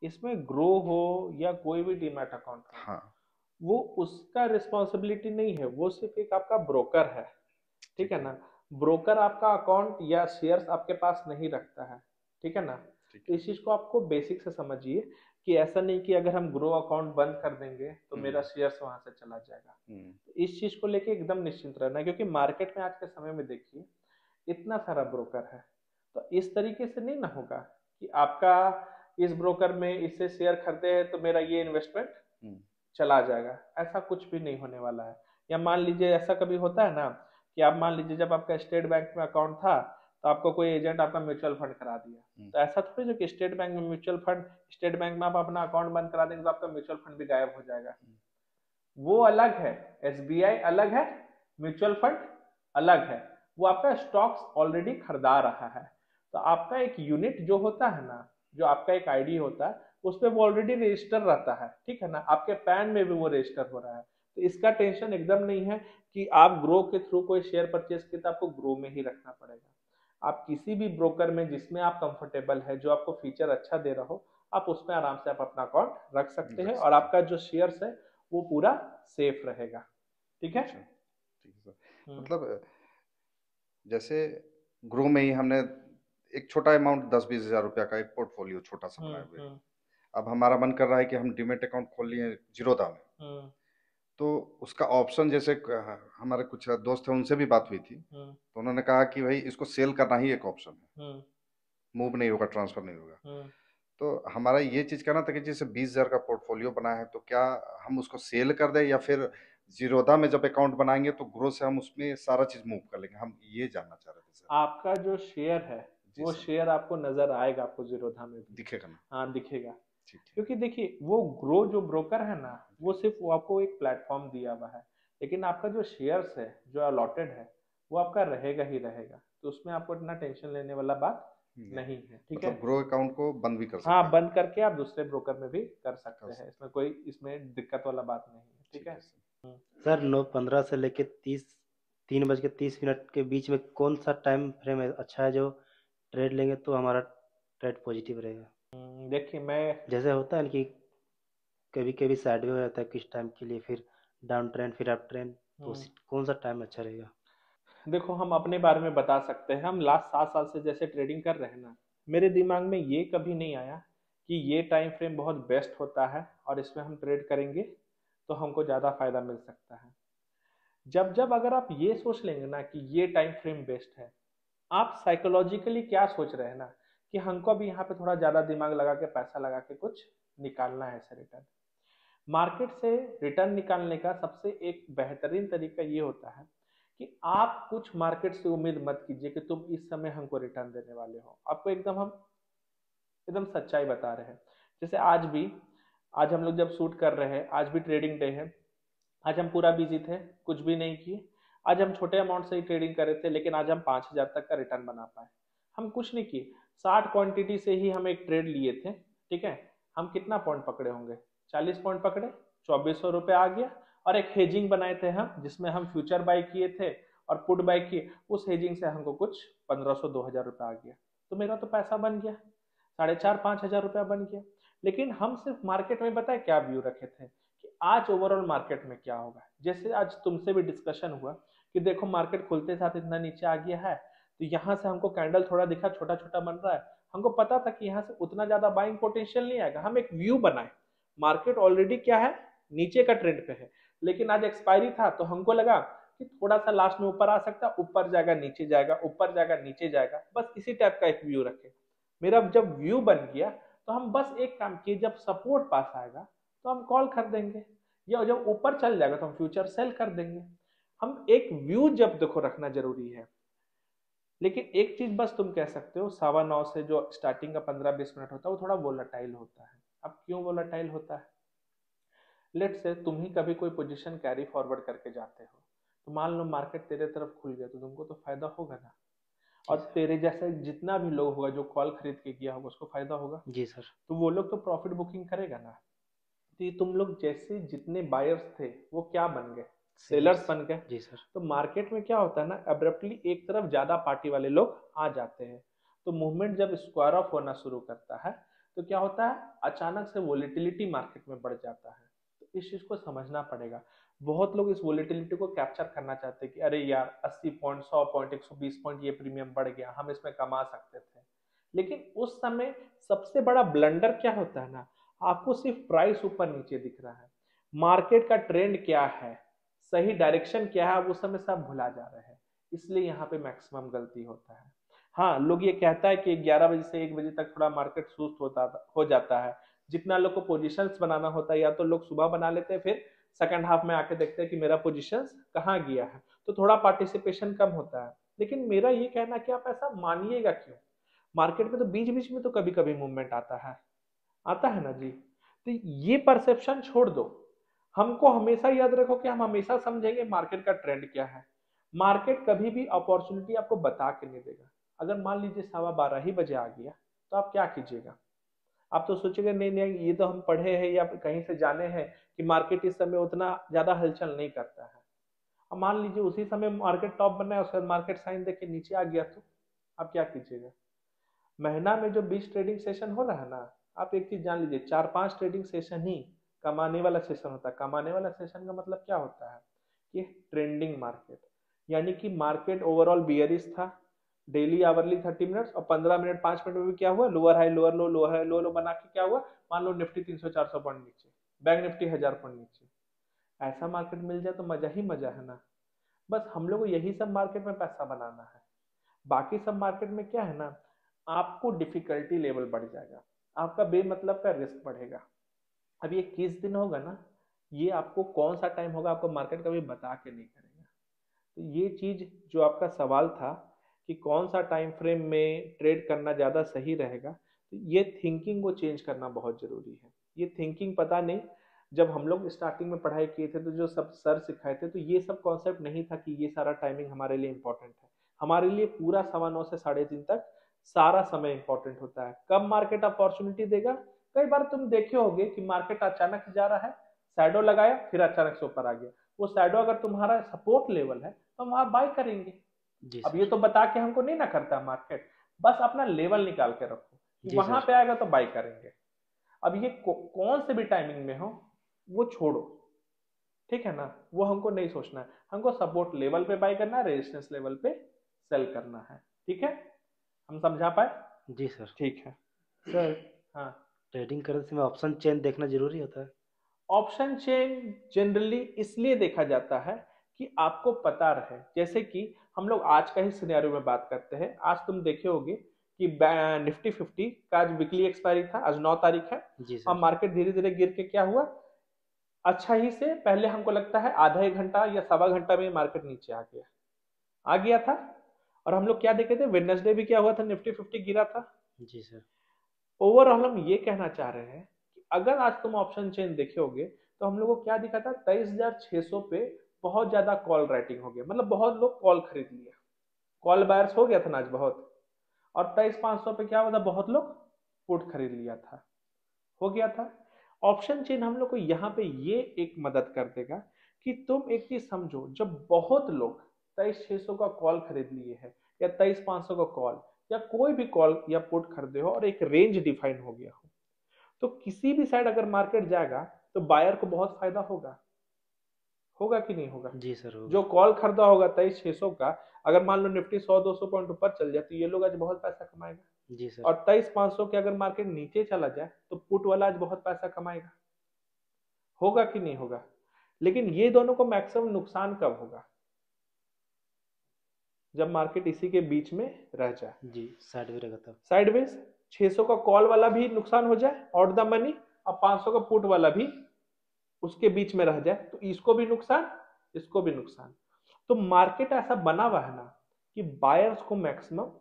इसमें ग्रो हो या कोई भी डीमैट अकाउंट हो, हाँ। वो उसका रिस्पॉन्सिबिलिटी नहीं है, वो सिर्फ एक आपका ब्रोकर है। ठीक ठीक है है। ना। ब्रोकर आपका अकाउंट या शेयर्स आपके पास नहीं रखता है। ठीक है ना। ठीक तो है। इस चीज को आपको बेसिक से समझिए कि ऐसा नहीं कि अगर हम ग्रो अकाउंट बंद कर देंगे तो मेरा हम्म। शेयर्स वहां से चला जाएगा। हम्म। तो इस चीज को लेके एकदम निश्चिंत रहना है, क्योंकि मार्केट में आज के समय में देखिए इतना सारा ब्रोकर है। तो इस तरीके से नहीं ना होगा कि आपका इस ब्रोकर में इससे शेयर खरीदे हैं तो मेरा ये इन्वेस्टमेंट हम्म। चला जाएगा। ऐसा कुछ भी नहीं होने वाला है। या मान लीजिए ऐसा कभी होता है ना कि आप मान लीजिए जब आपका स्टेट बैंक में अकाउंट था तो आपको कोई एजेंट आपका म्यूचुअल फंड करा दिया। हम्म। तो ऐसा थोड़ी जो कि स्टेट बैंक में म्यूचुअल फंड, स्टेट बैंक में आप अपना अकाउंट बंद करा देंगे तो आपका म्यूचुअल फंड भी गायब हो जाएगा। वो अलग है, एसबीआई अलग है, म्यूचुअल फंड अलग है। वो आपका स्टॉक्स ऑलरेडी खरीदा रहा है। तो आपका एक यूनिट जो होता है ना, जो आपका एक आईडी होता है, उस पर वो ऑलरेडी रजिस्टर रहता है। ठीक है ना, आपके पैन में भी वो रजिस्टर हो रहा है। तो इसका टेंशन एकदम नहीं है कि आप ग्रो के थ्रू कोई शेयर परचेज किया तो आपको ग्रो में ही रखना पड़ेगा। आप किसी भी ब्रोकर में जिसमें आप कंफर्टेबल है, जो आपको फीचर अच्छा दे रहा हो, आप उसमें आराम से आप अपना अकाउंट रख सकते हैं रख और सकते हैं। आपका जो शेयर्स है वो पूरा सेफ रहेगा। ठीक है। अच्छा, ठीक है सर। हम्म मतलब जैसे ग्रो में ही हमने एक छोटा अमाउंट 10-20 हज़ार रुपया का एक पोर्टफोलियो छोटा सा बनाए हुए हैं। हम्म अब हमारा मन कर रहा है कि हम डीमेट अकाउंट खोल लिए जीरोधा में, हम्म तो उसका ऑप्शन जैसे हमारे कुछ दोस्त हैं उनसे भी बात हुई थी, हम्म तो उन्होंने कहा कि भाई इसको सेल करना ही एक ऑप्शन है, हम्म मूव नहीं होगा, ट्रांसफर नहीं होगा। हम्म तो हमारा ये चीज कहना था कि जैसे 20 हज़ार का पोर्टफोलियो बना है, तो क्या हम उसको सेल कर दें, या फिर जीरोधा में जब अकाउंट बनाएंगे तो ग्रो से हम उसमें सारा चीज मूव कर लेंगे? हम ये जानना चाह रहे थे सर। आपका जो शेयर है जी वो सर। शेयर आपको नजर आएगा, आपको जीरोधा में भी। दिखेगा ना? हाँ दिखेगा। ठीक है। क्योंकि देखिए वो ग्रो जो ब्रोकर है ना, वो सिर्फ वो आपको एक प्लेटफॉर्म दिया हुआ है, लेकिन आपका जो शेयर्स है जो अलॉटेड है वो आपका रहेगा ही रहेगा। तो उसमें आपको इतना टेंशन लेने वाला बात नहीं। नहीं है। ठीक है। मतलब ग्रो अकाउंट को बंद भी कर सकते हाँ हैं? बंद करके आप दूसरे ब्रोकर में भी कर कर सकते हैं, सकते इसमें कोई इसमें दिक्कत वाला बात नहीं है। ठीक हैं। ठीक है। है सर। सर 9:15 से लेके 3:30 के बीच में कौन सा टाइम फ्रेम है अच्छा है, जो ट्रेड लेंगे तो हमारा ट्रेड पॉजिटिव रहेगा? देखिए मैं जैसे होता है ना कि कभी कभी साइडवे हो जाता है कुछ टाइम के लिए, फिर डाउन ट्रेंड, फिर अप ट्रेंड, तो हम्म, कौन सा टाइम अच्छा रहेगा? देखो हम अपने बारे में बता सकते हैं। हम लास्ट 7 साल से जैसे ट्रेडिंग कर रहे हैं ना, मेरे दिमाग में ये कभी नहीं आया कि ये टाइम फ्रेम बहुत बेस्ट होता है और इसमें हम ट्रेड करेंगे तो हमको ज़्यादा फायदा मिल सकता है। जब जब अगर आप ये सोच लेंगे ना कि ये टाइम फ्रेम बेस्ट है, आप साइकोलॉजिकली क्या सोच रहे हैं ना कि हमको अभी यहाँ पे थोड़ा ज्यादा दिमाग लगा के पैसा लगा के कुछ निकालना है ऐसे रिटर्न। मार्केट से रिटर्न निकालने का सबसे एक बेहतरीन तरीका ये होता है कि आप कुछ मार्केट से उम्मीद मत कीजिए कि तुम इस समय हमको रिटर्न देने वाले हो। आपको एकदम हम एकदम सच्चाई बता रहे हैं। जैसे आज हम लोग जब शूट कर रहे हैं, आज भी ट्रेडिंग डे है। आज हम पूरा बिजी थे, कुछ भी नहीं किए। आज हम छोटे अमाउंट से ही ट्रेडिंग कर रहे थे, लेकिन आज हम 5,000 तक का रिटर्न बना पाए। हम कुछ नहीं किए, 60 क्वांटिटी से ही हम एक ट्रेड लिए थे। ठीक है, हम कितना पॉइंट पकड़े होंगे? 40 पॉइंट पकड़े, 2400 रुपये आ गया। और एक हेजिंग बनाए थे हम, जिसमें हम फ्यूचर बाय किए थे और पुट बाय किए। उस हेजिंग से हमको कुछ 1500-2000 रुपये आ गया। तो मेरा तो पैसा बन गया, 4,500-5,000 रुपया बन गया। लेकिन हम सिर्फ मार्केट में बताए क्या व्यू रखे थे कि आज ओवरऑल मार्केट में क्या होगा। जैसे आज तुमसे भी डिस्कशन हुआ कि देखो मार्केट खुलते साथ इतना नीचे आ गया है, तो यहाँ से हमको कैंडल थोड़ा दिखा, छोटा छोटा बन रहा है। हमको पता था कि यहाँ से उतना ज्यादा बाइंग पोटेंशियल नहीं आएगा। हम एक व्यू बनाए, मार्केट ऑलरेडी क्या है, नीचे का ट्रेंड पे है। लेकिन आज एक्सपायरी था तो हमको लगा कि थोड़ा सा लास्ट में ऊपर आ सकता है, ऊपर जाएगा नीचे जाएगा, ऊपर जाएगा नीचे जाएगा, बस इसी टाइप का एक व्यू रखे। मेरा जब व्यू बन गया तो हम बस एक काम किए, जब सपोर्ट पास आएगा तो हम कॉल कर देंगे, या जब ऊपर चल जाएगा तो हम फ्यूचर सेल कर देंगे। हम एक व्यू जब देखो रखना जरूरी है। लेकिन एक चीज बस तुम कह सकते हो, 9:15 से जो स्टार्टिंग का 15-20 मिनट होता है वो थोड़ा वोलाटाइल होता है। अब क्यों वोलाटाइल होता है? लेट से तुम ही कभी कोई पोजीशन कैरी फॉरवर्ड करके जाते हो, तो मान लो मार्केट तेरे तरफ खुल गया तो तुमको तो फायदा होगा ना। जी और सर। तेरे जैसे जितना भी लोग होगा जो कॉल खरीद के गया होगा उसको फायदा होगा। जी सर। तो वो लोग तो प्रॉफिट बुकिंग करेगा ना। तो ये तुम लोग जैसे जितने बायर्स थे वो क्या बन गए? Sellers sellers. बन गए। जी सर। तो मार्केट में क्या होता है ना, अब्रप्टली एक तरफ ज्यादा पार्टी वाले लोग आ जाते हैं। तो मूवमेंट जब स्क्वायर ऑफ होना शुरू करता है तो क्या होता है, अचानक से वोलेटिलिटी मार्केट में बढ़ जाता है। तो इस चीज को समझना पड़ेगा। बहुत लोग इस वोलेटिलिटी को कैप्चर करना चाहते हैं कि अरे यार 80 पॉइंट, 100 पॉइंट, 120 पॉइंट ये प्रीमियम बढ़ गया, हम इसमें कमा सकते थे। लेकिन उस समय सबसे बड़ा ब्लंडर क्या होता है ना, आपको सिर्फ प्राइस ऊपर नीचे दिख रहा है, मार्केट का ट्रेंड क्या है, सही डायरेक्शन क्या है, आप उस समय सब भुला जा रहे हैं। इसलिए यहाँ पे मैक्सिमम गलती होता है। हाँ, लोग ये कहता है कि 11 बजे से 1 बजे तक थोड़ा मार्केट सुस्त हो जाता है। जितना लोग को पोजीशंस बनाना होता है या तो लोग सुबह बना लेते हैं, फिर सेकंड हाफ में आके देखते हैं कि मेरा पोजीशंस कहाँ गया है, तो थोड़ा पार्टिसिपेशन कम होता है। लेकिन मेरा ये कहना कि आप ऐसा मानिएगा क्यों? मार्केट में तो बीच बीच में तो कभी कभी मूवमेंट आता है ना जी। तो ये परसेप्शन छोड़ दो। हमको हमेशा याद रखो कि हम हमेशा समझेंगे मार्केट का ट्रेंड क्या है। मार्केट कभी भी अपॉर्चुनिटी आपको बता के नहीं देगा। अगर मान लीजिए 12:15 ही बजे आ गया तो आप क्या कीजिएगा? आप तो सोचेंगे नहीं नहीं, ये तो हम पढ़े हैं या कहीं से जाने हैं कि मार्केट इस समय उतना ज्यादा हलचल नहीं करता है। अब मान लीजिए उसी समय मार्केट टॉप बना है, उसके बाद मार्केट साइन देख के नीचे आ गया तो आप क्या कीजिएगा? महीना में जो 20 ट्रेडिंग सेशन हो रहा है ना, आप एक चीज जान लीजिए, 4-5 ट्रेडिंग सेशन ही कमाने वाला सेशन होता है। कमाने वाला सेशन का मतलब क्या होता है कि ट्रेंडिंग मार्केट, यानी कि मार्केट ओवरऑल बियरिश था, डेली आवरली 30 मिनट्स और 15 मिनट 5 मिनट में भी क्या हुआ, लोअर हाई लोअर लो, लोअर हाई लोअर लो बना के क्या हुआ, मान लो निफ्टी 300-400 पॉइंट नीचे, बैंक निफ्टी 1000 पॉइंट नीचे। ऐसा मार्केट मिल जाए तो मजा ही मजा है ना। बस हम लोग को यही सब मार्केट में पैसा बनाना है। बाकी सब मार्केट में क्या है ना, आपको डिफिकल्टी लेवल बढ़ जाएगा, आपका बेमतलब का रिस्क बढ़ेगा। अब ये किस दिन होगा ना, ये आपको कौन सा टाइम होगा आपको मार्केट कभी बता के नहीं करेगा। तो ये चीज जो आपका सवाल था कि कौन सा टाइम फ्रेम में ट्रेड करना ज़्यादा सही रहेगा, तो ये थिंकिंग को चेंज करना बहुत ज़रूरी है। ये थिंकिंग पता नहीं, जब हम लोग स्टार्टिंग में पढ़ाई किए थे तो जो सब सर सिखाए थे तो ये सब कॉन्सेप्ट नहीं था कि ये सारा टाइमिंग हमारे लिए इंपॉर्टेंट है। हमारे लिए पूरा 9:15 से 3:30 तक सारा समय इंपॉर्टेंट होता है। कब मार्केट अपॉर्चुनिटी देगा, कई बार तुम देखे होगे कि मार्केट अचानक से जा रहा है, शैडो लगाया, फिर अचानक से ऊपर आ गया। वो शैडो अगर तुम्हारा सपोर्ट लेवल है तो हम वहां बाय करेंगे। जी अब ये सर। तो बता के हमको नहीं ना करता मार्केट, बस अपना लेवल निकाल के रखो कि जी वहां सर। पे आएगा तो बाय करेंगे। अब ये कौन से भी टाइमिंग में हो वो छोड़ो, ठीक है ना। वो हमको नहीं सोचना है, हमको सपोर्ट लेवल पे बाय करना है, रेजिस्टेंस लेवल पे सेल करना है। ठीक है, हम समझा पाए? जी सर। ठीक है। सर, हाँ, ट्रेडिंग करते समय ऑप्शन चेन देखना जरूरी होता है। ऑप्शन चेन जनरली इसलिए देखा जाता है कि आपको पता रहे। जैसे कि हम लोग आज का ही सिनेरियो में बात करते हैं। आज तुम देखे होगे कि निफ्टी 50 का आज वीकली एक्सपायरी था, आज 9 तारीख है, जी और सर। मार्केट धीरे धीरे गिर के क्या हुआ, अच्छा ही से पहले हमको लगता है आधा एक घंटा या सवा घंटा में मार्केट नीचे आ गया था। और हम लोग क्या देखे थे, वेडनेसडे भी क्या हुआ था, निफ्टी 50 गिरा था। जी सर। ओवरऑल हम ये कहना चाह रहे हैं कि अगर आज तुम ऑप्शन चेन देखोगे तो हम लोग को क्या दिखा था, 23,600 पे बहुत ज्यादा कॉल राइटिंग हो गया, मतलब बहुत लोग कॉल खरीद लिया, कॉल बायर्स हो गया था ना आज बहुत। और 23,500 पे क्या हुआ था, बहुत लोग पुट खरीद लिया था, हो गया था। ऑप्शन चेन हम लोग को यहाँ पे ये एक मदद कर देगा कि तुम एक चीज समझो, जब बहुत लोग 23,600 का कॉल खरीद लिए है या 23,500 का कॉल या कोई भी कॉल या पुट खरीदे हो और एक रेंज डिफाइन हो गया हो, तो किसी भी साइड अगर मार्केट जाएगा तो बायर को बहुत फायदा होगा, होगा कि नहीं होगा। जी सर जो होगा। कॉल खरीदा होगा 23,600 का, अगर मान लो निफ्टी 100-200 पॉइंट ऊपर चल जाए तो ये लोग आज बहुत पैसा कमाएगा। जी सर। और 23,500 के अगर मार्केट नीचे चला जाए तो पुट वाला आज बहुत पैसा कमाएगा, होगा कि नहीं होगा। लेकिन ये दोनों को मैक्सिमम नुकसान कब होगा, जब मार्केट इसी के बीच में रह जाए, जी साइड में रहेगा तब। साइडवेज। 600 का कॉल वाला भी नुकसान हो जाए आउट द मनी, और 500 का पुट वाला भी उसके बीच में रह जाए, तो इसको भी नुकसान, इसको भी नुकसान। तो मार्केट ऐसा बना हुआ है ना कि बायर्स को मैक्सिमम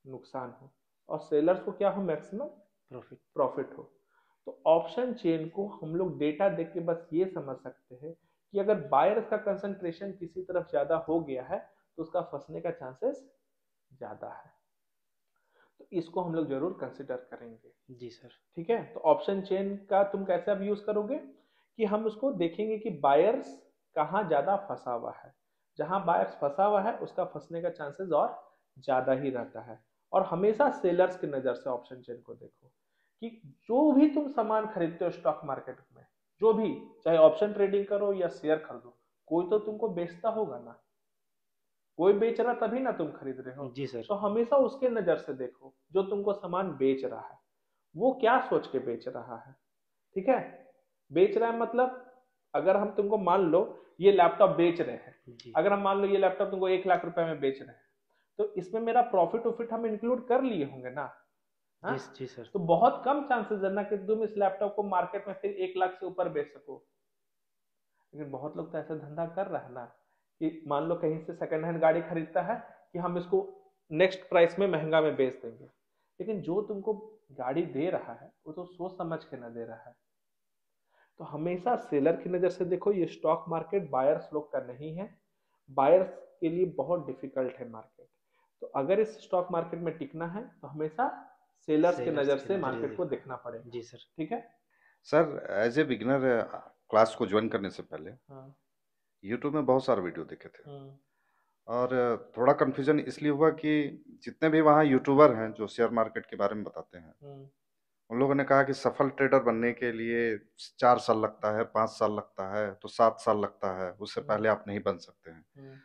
नुकसान हो और सेलर्स को क्या हो, मैक्सिमम प्रॉफिट। प्रॉफिट हो। तो ऑप्शन चेन को हम लोग डेटा देख के बस ये समझ सकते हैं कि अगर बायर्स का कंसंट्रेशन किसी तरफ ज्यादा हो गया है तो उसका फंसने का चांसेस ज्यादा है। तो इसको हम लोग जरूर कंसिडर करेंगे। जी सर। ठीक है, तो ऑप्शन चेन का तुम कैसे अब यूज करोगे कि हम उसको देखेंगे कि बायर्स कहाँ ज्यादा फंसा हुआ है, जहां बायर्स फंसा हुआ है उसका फंसने का चांसेस और ज्यादा ही रहता है। और हमेशा सेलर्स की नजर से ऑप्शन चेन को देखो कि जो भी तुम सामान खरीदते हो स्टॉक मार्केट में, जो भी, चाहे ऑप्शन ट्रेडिंग करो या शेयर खरीदो, कोई तो तुमको बेचता होगा ना, कोई बेच रहा तभी ना तुम खरीद रहे हो। जी सर। तो हमेशा उसके नजर से देखो जो तुमको सामान बेच रहा है वो क्या सोच के बेच रहा है। ठीक है, बेच रहा है मतलब अगर हम तुमको मान लो ये लैपटॉप बेच रहे हैं, जी। अगर हम मान लो ये लैपटॉप तुमको 1 लाख रुपए में बेच रहे हैं, तो इसमें मेरा प्रॉफिट उफिट हम इंक्लूड कर लिए होंगे ना। जी हाँ, जी सर। तो बहुत कम चांसेस है ना कि तुम इस लैपटॉप को मार्केट में फिर 1 लाख से ऊपर बेच सको। लेकिन बहुत लोग तो ऐसा धंधा कर रहा है ना कि मान लो कहीं से सेकंड हैंड गाड़ी खरीदता है कि हम इसको नेक्स्ट प्राइस में महंगा में बेच देंगे, लेकिन जो तुमको गाड़ी दे रहा है वो तो सोच समझ के ना दे रहा है। तो हमेशा सेलर की नजर से देखो, ये स्टॉक मार्केट बायर्स लोग का नहीं है, बायर्स के लिए बहुत डिफिकल्ट है मार्केट। तो अगर इस स्टॉक मार्केट में टिकना है तो हमेशा सेलर्स के सेलर्स नजर के से नजरिए मार्केट को देखना। देखना पड़ेगा। जी सर। ठीक है। Sir, as a beginner class को ज्वाइन करने से पहले हाँ। यूट्यूब में बहुत सारे वीडियो देखे थे, हम्म। और थोड़ा कन्फ्यूजन इसलिए हुआ कि जितने भी वहाँ यूट्यूबर हैं जो शेयर मार्केट के बारे में बताते हैं, हम्म। उन लोगों ने कहा कि सफल ट्रेडर बनने के लिए 4 साल लगता है, 5 साल लगता है, तो 7 साल लगता है, उससे हम्म। पहले आप नहीं बन सकते हैं। हम्म।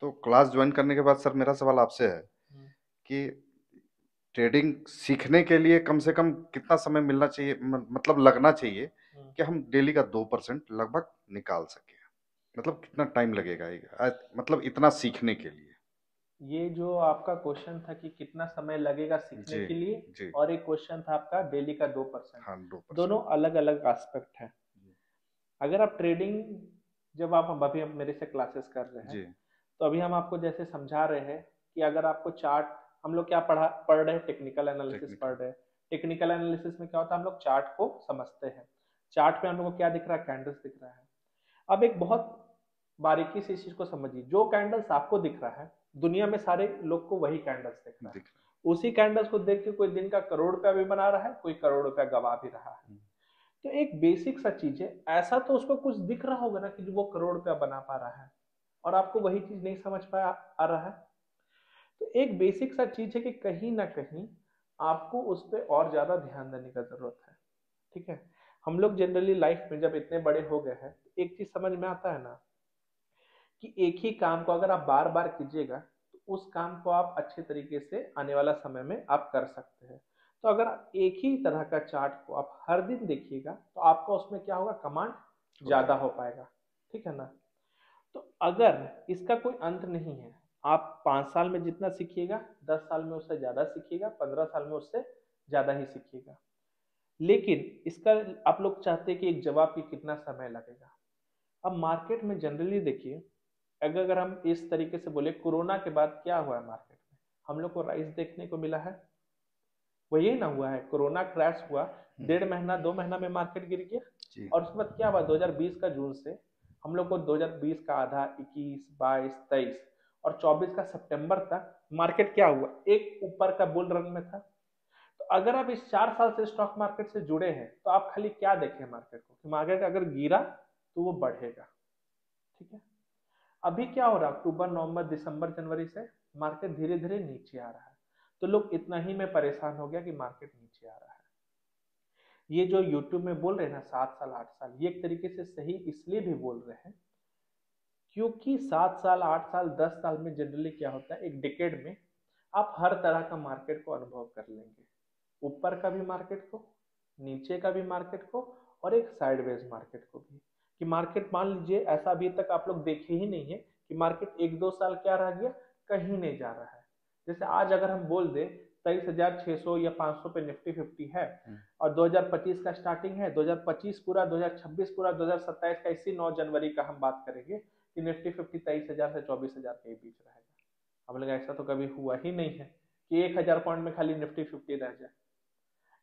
तो क्लास ज्वाइन करने के बाद सर मेरा सवाल आपसे है हम्म। कि ट्रेडिंग सीखने के लिए कम से कम कितना समय मिलना चाहिए, मतलब लगना चाहिए हम्म। कि हम डेली का 2% लगभग निकाल सके, मतलब कितना टाइम लगेगा मतलब इतना सीखने के लिए। ये जो आपका क्वेश्चन था कि कितना समय लगेगा सीखने जी। के लिए, जी। और एक क्वेश्चन था आपका डेली का 2%, हाँ, 2%। दोनों अलग अलग एस्पेक्ट है। अगर आप ट्रेडिंग, जब आप अभी हम मेरे से क्लासेस कर रहे हैं जी। तो अभी हम आपको जैसे समझा रहे हैं कि अगर आपको चार्ट, हम लोग क्या पढ़ रहे हैं, टेक्निकल एनालिसिस पढ़ टेक्निकल। रहे हैं। टेक्निकल एनालिसिस में क्या होता है, हम लोग चार्ट को समझते हैं। चार्ट पे हम लोग को क्या दिख रहा है, कैंडल्स दिख रहा है। अब एक बहुत बारीकी से इस चीज को समझिए, जो कैंडल्स आपको दिख रहा है दुनिया में सारे लोग को वही कैंडल्स दिख रहा है। दिख उसी कैंडल्स को देख के कोई दिन का करोड़ रुपया भी बना रहा है, कोई करोड़ रुपया गवा भी रहा है। रहा है। तो एक बेसिक सा चीज है, ऐसा तो उसको कुछ दिख रहा होगा ना कि वो करोड़ रुपया बना पा रहा है, और आपको वही चीज नहीं समझ आ रहा है। तो एक बेसिक सा चीज है कि कहीं ना कहीं आपको उस पर और ज्यादा ध्यान देने का जरूरत है। ठीक है, हम लोग जनरली लाइफ में जब इतने बड़े हो गए हैं तो एक चीज समझ में आता है ना कि एक ही काम को अगर आप बार बार कीजिएगा तो उस काम को आप अच्छे तरीके से आने वाला समय में आप कर सकते हैं। तो अगर आप एक ही तरह का चार्ट को आप हर दिन देखिएगा तो आपका उसमें क्या होगा, कमांड हो ज्यादा जाएगा। हो पाएगा। ठीक है ना। तो अगर इसका कोई अंत नहीं है, आप 5 साल में जितना सीखिएगा, 10 साल में उससे ज्यादा सीखिएगा, 15 साल में उससे ज्यादा ही सीखिएगा। लेकिन इसका आप लोग चाहते हैं कि एक जवाब की कितना समय लगेगा। अब मार्केट में जनरली देखिए, अगर हम इस तरीके से बोले, कोरोना के बाद क्या हुआ है मार्केट में, हम लोग को राइज देखने को मिला है। वो यही ना हुआ है, कोरोना क्रैश हुआ, 1.5 महीना 2 महीना में मार्केट गिर गया। जी। और उसके बाद क्या हुआ, 2020 का जून से हम लोग को 2020 का आधा, 21, 22, 23 और 24 का सितंबर तक मार्केट क्या हुआ, एक ऊपर का बुल रन में था। तो अगर आप इस 4 साल से स्टॉक मार्केट से जुड़े हैं, तो आप खाली क्या देखें मार्केट को, कि मार्केट अगर गिरा तो वो बढ़ेगा। ठीक है, अभी क्या हो रहा है, अक्टूबर, नवंबर, दिसंबर, जनवरी से मार्केट धीरे धीरे नीचे आ रहा है। तो लोग इतना ही में परेशान हो गया कि मार्केट नीचे आ रहा है। ये जो यूट्यूब में बोल रहे हैं ना 7 साल 8 साल, ये एक तरीके से सही इसलिए भी बोल रहे हैं क्योंकि 7 साल 8 साल 10 साल में जनरली क्या होता है, एक डिकेड में आप हर तरह का मार्केट को अनुभव कर लेंगे। ऊपर का भी मार्केट को, नीचे का भी मार्केट को, और एक साइडवेज मार्केट को भी। कि मार्केट मान लीजिए ऐसा अभी तक आप लोग देखे ही नहीं है कि मार्केट 1-2 साल क्या रह गया, कहीं नहीं जा रहा है। जैसे आज अगर हम बोल दें 23,600 या 500 पे निफ्टी 50 है, और 2025 का स्टार्टिंग है, 2025 पूरा, 2026 पूरा, 2027 का इसी 9 जनवरी का हम बात करेंगे कि निफ्टी 50 23,000 से 24,000 के बीच रहेगा। अब लगा ऐसा तो कभी हुआ ही नहीं है कि 1,000 पॉइंट में खाली निफ्टी 50 रह जाए,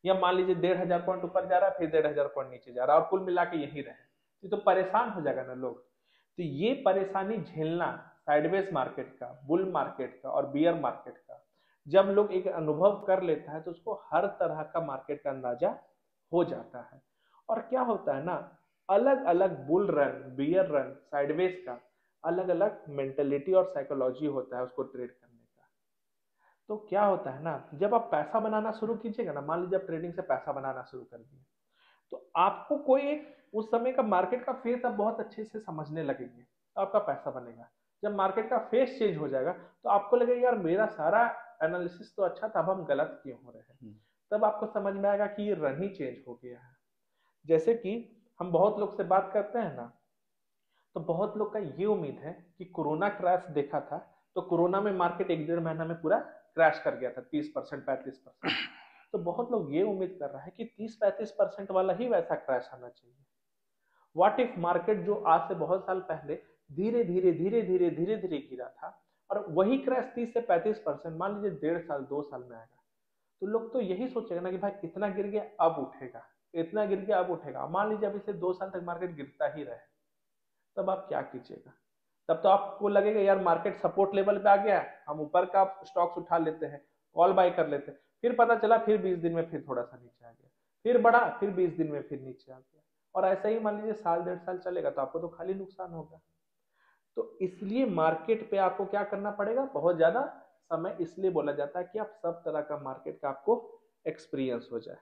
या मान लीजिए 1,500 पॉइंट ऊपर जा रहा है, फिर 1,500 पॉइंट नीचे जा रहा है, और कुल मिला के यही रहे, तो परेशान हो जाएगा ना लोग। तो ये परेशानी झेलना साइडवेज मार्केट का, बुल मार्केट का और बियर मार्केट का, जब लोग एक अनुभव कर लेता है तो उसको हर तरह का मार्केट का अंदाजा हो जाता है। और क्या होता है ना, अलग अलग bull run, bear run, sideways का अलग अलग मेंटेलिटी और साइकोलॉजी होता है उसको ट्रेड करने का। तो क्या होता है ना, जब आप पैसा बनाना शुरू कीजिएगा ना, मान लीजिए आप ट्रेडिंग से पैसा बनाना शुरू कर दिए, तो आपको कोई एक उस समय का मार्केट का फेस आप बहुत अच्छे से समझने लगेंगे, तो आपका पैसा बनेगा। जब मार्केट का फेस चेंज हो जाएगा तो आपको लगेगा यार मेरा सारा एनालिसिस तो अच्छा था, अब हम गलत क्यों हो रहे हैं। तब आपको समझ में आएगा कि ये रन ही चेंज हो गया है। जैसे कि हम बहुत लोग से बात करते हैं ना, तो बहुत लोग का ये उम्मीद है कि कोरोना क्रैश देखा था, तो कोरोना में मार्केट 1-1.5 महीना में पूरा क्रैश कर गया था, 30% 35%। तो बहुत लोग ये उम्मीद कर रहा है कि 30-35% वाला ही वैसा क्रैश आना चाहिए। व्हाट इफ मार्केट जो आज से बहुत साल पहले धीरे धीरे धीरे धीरे धीरे धीरे गिरा था, और वही क्रैश 30 से 35% मान लीजिए 1.5 साल 2 साल में आएगा, तो लोग तो यही सोचेगा ना कि भाई इतना गिर गया अब उठेगा, इतना गिर गया अब उठेगा। मान लीजिए अभी से 2 साल तक मार्केट गिरता ही रहे, तब आप क्या कीजिएगा। तब तो आपको लगेगा यार मार्केट सपोर्ट लेवल पे आ गया है, हम ऊपर का स्टॉक्स उठा लेते हैं, कॉल बाय कर लेते हैं। फिर पता चला फिर 20 दिन में फिर थोड़ा सा नीचे आ गया, फिर बढ़ा, फिर 20 दिन में फिर नीचे आ गया, और ऐसा ही मान लीजिए साल 1.5 साल चलेगा, तो आपको तो खाली नुकसान होगा। तो इसलिए मार्केट पे आपको क्या करना पड़ेगा, बहुत ज्यादा समय इसलिए बोला जाता है कि आप सब तरह का मार्केट का आपको एक्सपीरियंस हो जाए।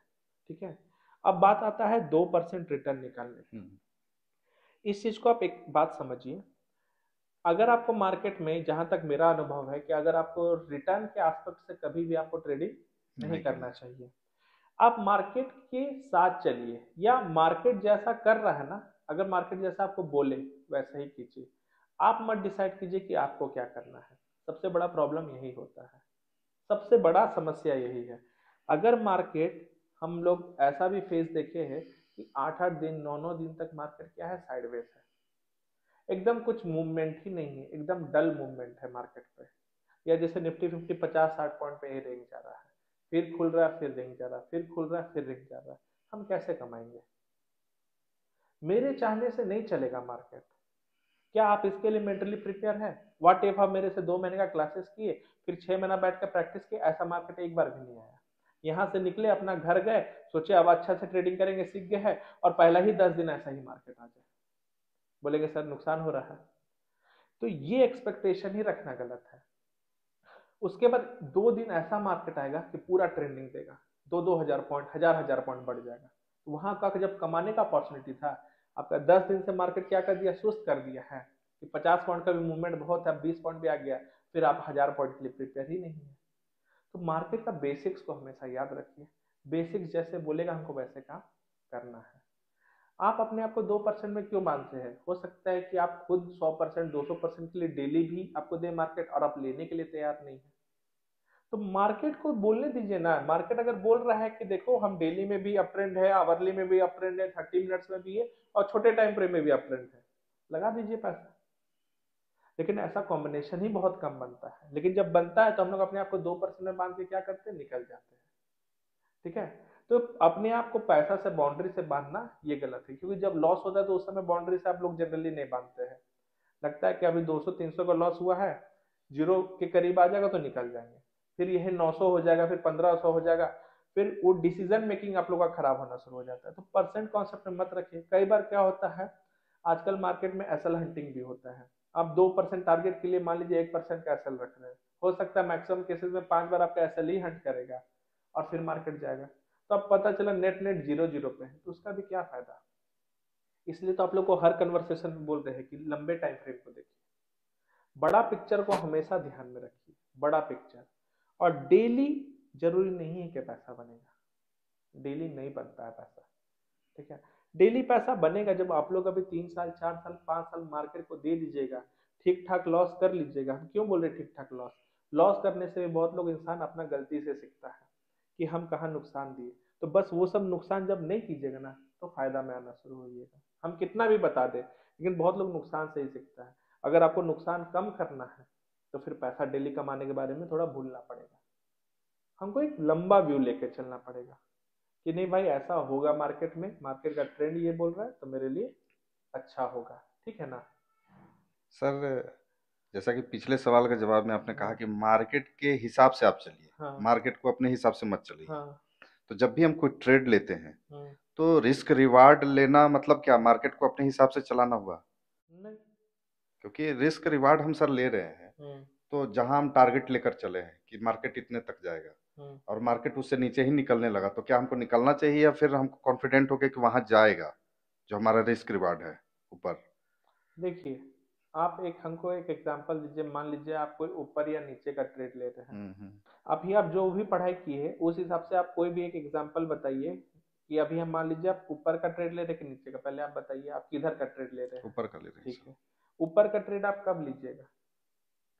ठीक है, अब बात आता है 2% रिटर्न निकालने की। इस चीज को आप एक बात समझिए, अगर आपको मार्केट में, जहां तक मेरा अनुभव है कि अगर आपको रिटर्न के आसपास से कभी भी आपको ट्रेडिंग नहीं करना चाहिए। आप मार्केट के साथ चलिए, या मार्केट जैसा कर रहा है ना, अगर मार्केट जैसा आपको बोले वैसा ही कीजिए। आप मत डिसाइड कीजिए कि आपको क्या करना है। सबसे बड़ा प्रॉब्लम यही होता है, सबसे बड़ा समस्या यही है। अगर मार्केट, हम लोग ऐसा भी फेज देखे हैं कि 8-8 दिन 9-9 दिन तक मार्केट क्या है, साइडवेज है, एकदम कुछ मूवमेंट ही नहीं है, एकदम डल मूवमेंट है मार्केट पे। या जैसे निफ्टी 50 50-60 पॉइंट पे ही रेंज जा रहा है, फिर खुल रहा है फिर रेंज जा रहा है, फिर खुल रहा है फिर रेंज जा रहा है, हम कैसे कमाएंगे। मेरे चाहने से नहीं चलेगा मार्केट। क्या आप इसके लिए मेंटली प्रिपेयर है? व्हाट इफ आप मेरे से 2 महीने का क्लासेस किए, फिर 6 महीना बैठ कर प्रैक्टिस किए, ऐसा मार्केट एक बार भी नहीं आया। यहाँ से निकले, अपना घर गए, सोचे अब अच्छा से ट्रेडिंग करेंगे, सीख गए हैं, और पहला ही 10 दिन ऐसा ही मार्केट आ जाए, बोलेंगे सर नुकसान हो रहा है। तो ये एक्सपेक्टेशन ही रखना गलत है। उसके बाद 2 दिन ऐसा मार्केट आएगा कि पूरा ट्रेंडिंग देगा, 2-2 हजार पॉइंट, 1000-1000 पॉइंट बढ़ जाएगा। तो वहां का जब कमाने का अपॉर्चुनिटी था, आपका 10 दिन से मार्केट क्या कर दिया, सुस्त कर दिया है कि 50 पॉइंट का भी मूवमेंट बहुत है, 20 पॉइंट भी आ गया, फिर आप 1000 पॉइंट के लिए प्रिपेयर ही नहीं है। तो मार्केट का बेसिक्स को हमेशा याद रखिए, बेसिक्स जैसे बोलेगा हमको वैसे काम करना है। आप अपने आप को 2% में क्यों बांधते हैं? हो सकता है कि आप खुद 100% 200% के लिए डेली भी आपको दे मार्केट, और आप लेने के लिए तैयार नहीं है। तो मार्केट को बोलने दीजिए ना। मार्केट अगर बोल रहा है कि देखो हम डेली में भी अप ट्रेंड है, आवरली में भी अप ट्रेंड है, 30 मिनट्स में भी है, और छोटे टाइम फ्रेम में भी अप ट्रेंड है, लगा दीजिए पैसा। लेकिन ऐसा कॉम्बिनेशन ही बहुत कम बनता है। लेकिन जब बनता है तो हम लोग अपने आप को 2% में बांध के क्या करते हैं, निकल जाते हैं। ठीक है। तो अपने आप को पैसा से, बाउंड्री से बांधना ये गलत है, क्योंकि जब लॉस होता है तो उस समय बाउंड्री से आप लोग जनरली नहीं बांधते हैं। लगता है कि अभी 200-300 का लॉस हुआ है, जीरो के करीब आ जाएगा तो निकल जाएंगे, फिर यह 900 हो जाएगा, फिर 1500 हो जाएगा, फिर वो डिसीजन मेकिंग आप लोग का खराब होना शुरू हो जाता है। तो परसेंट कॉन्सेप्ट में मत रखिए। कई बार क्या होता है, आजकल मार्केट में एसएल हंटिंग भी होता है। आप 2% टारगेट के लिए मान लीजिए 1% का एसएल रख रहे हैं, हो सकता है मैक्सिमम केसेस में 5 बार आपका एसएल ही हंट करेगा और फिर मार्केट जाएगा, तो अब पता चला नेट नेट जीरो जीरो पे है, तो उसका भी क्या फायदा। इसलिए तो आप लोग को हर कन्वर्सेशन में बोल रहे हैं कि लंबे टाइम फ्रेम को देखिए, बड़ा पिक्चर को हमेशा ध्यान में रखिए, बड़ा पिक्चर। और डेली जरूरी नहीं है कि पैसा बनेगा, डेली नहीं बनता है पैसा। ठीक है। डेली पैसा बनेगा जब आप लोग अभी 3 साल 4 साल 5 साल मार्केट को दे दीजिएगा, ठीक ठाक लॉस कर लीजिएगा। हम क्यों बोल रहे ठीक ठाक लॉस, लॉस करने से भी बहुत लोग, इंसान अपना गलती से सीखता है कि हम कहाँ नुकसान दिए। तो बस वो सब नुकसान जब नहीं कीजिएगा ना, तो फायदा में आना शुरू हो जाएगा। हम कितना भी बता दें, लेकिन बहुत लोग नुकसान से ही सीखता है। अगर आपको नुकसान कम करना है तो फिर पैसा डेली कमाने के बारे में थोड़ा भूलना पड़ेगा। हमको एक लंबा व्यू लेके चलना पड़ेगा कि नहीं भाई ऐसा होगा मार्केट में, मार्केट का ट्रेंड ये बोल रहा है तो मेरे लिए अच्छा होगा। ठीक है ना। सर, जैसा कि पिछले सवाल के जवाब में आपने कहा कि मार्केट के हिसाब से आप चलिए, हाँ मार्केट को अपने हिसाब से मत चलिए। हाँ। तो जब भी हम कोई ट्रेड लेते हैं हम्म, तो रिस्क रिवार्ड लेना मतलब क्या, मार्केट को अपने हिसाब से चलाना हुआ? नहीं। क्योंकि रिस्क रिवार्ड हम सर ले रहे हैं, हम्म तो जहां हम टारगेट लेकर चले हैं कि मार्केट इतने तक जाएगा हम्म। और मार्केट उससे नीचे ही निकलने लगा, तो क्या हमको निकलना चाहिए या फिर हमको कॉन्फिडेंट हो गया कि वहां जाएगा जो हमारा रिस्क रिवार्ड है ऊपर? देखिए, आप एक हमको एक एग्जांपल दीजिए। मान लीजिए आप कोई ऊपर या नीचे का ट्रेड ले रहे हैं। हम्म। अभी आप जो भी पढ़ाई की है उस हिसाब से आप कोई भी एक एग्जांपल बताइए कि अभी हम मान लीजिए आप ऊपर का ट्रेड ले रहे हैं कि नीचे का। पहले आप बताइए आप किधर का ट्रेड ले रहे हैं। ऊपर कर ले रहे हैं ठीक सर। है। ऊपर का ट्रेड आप कब लीजिएगा,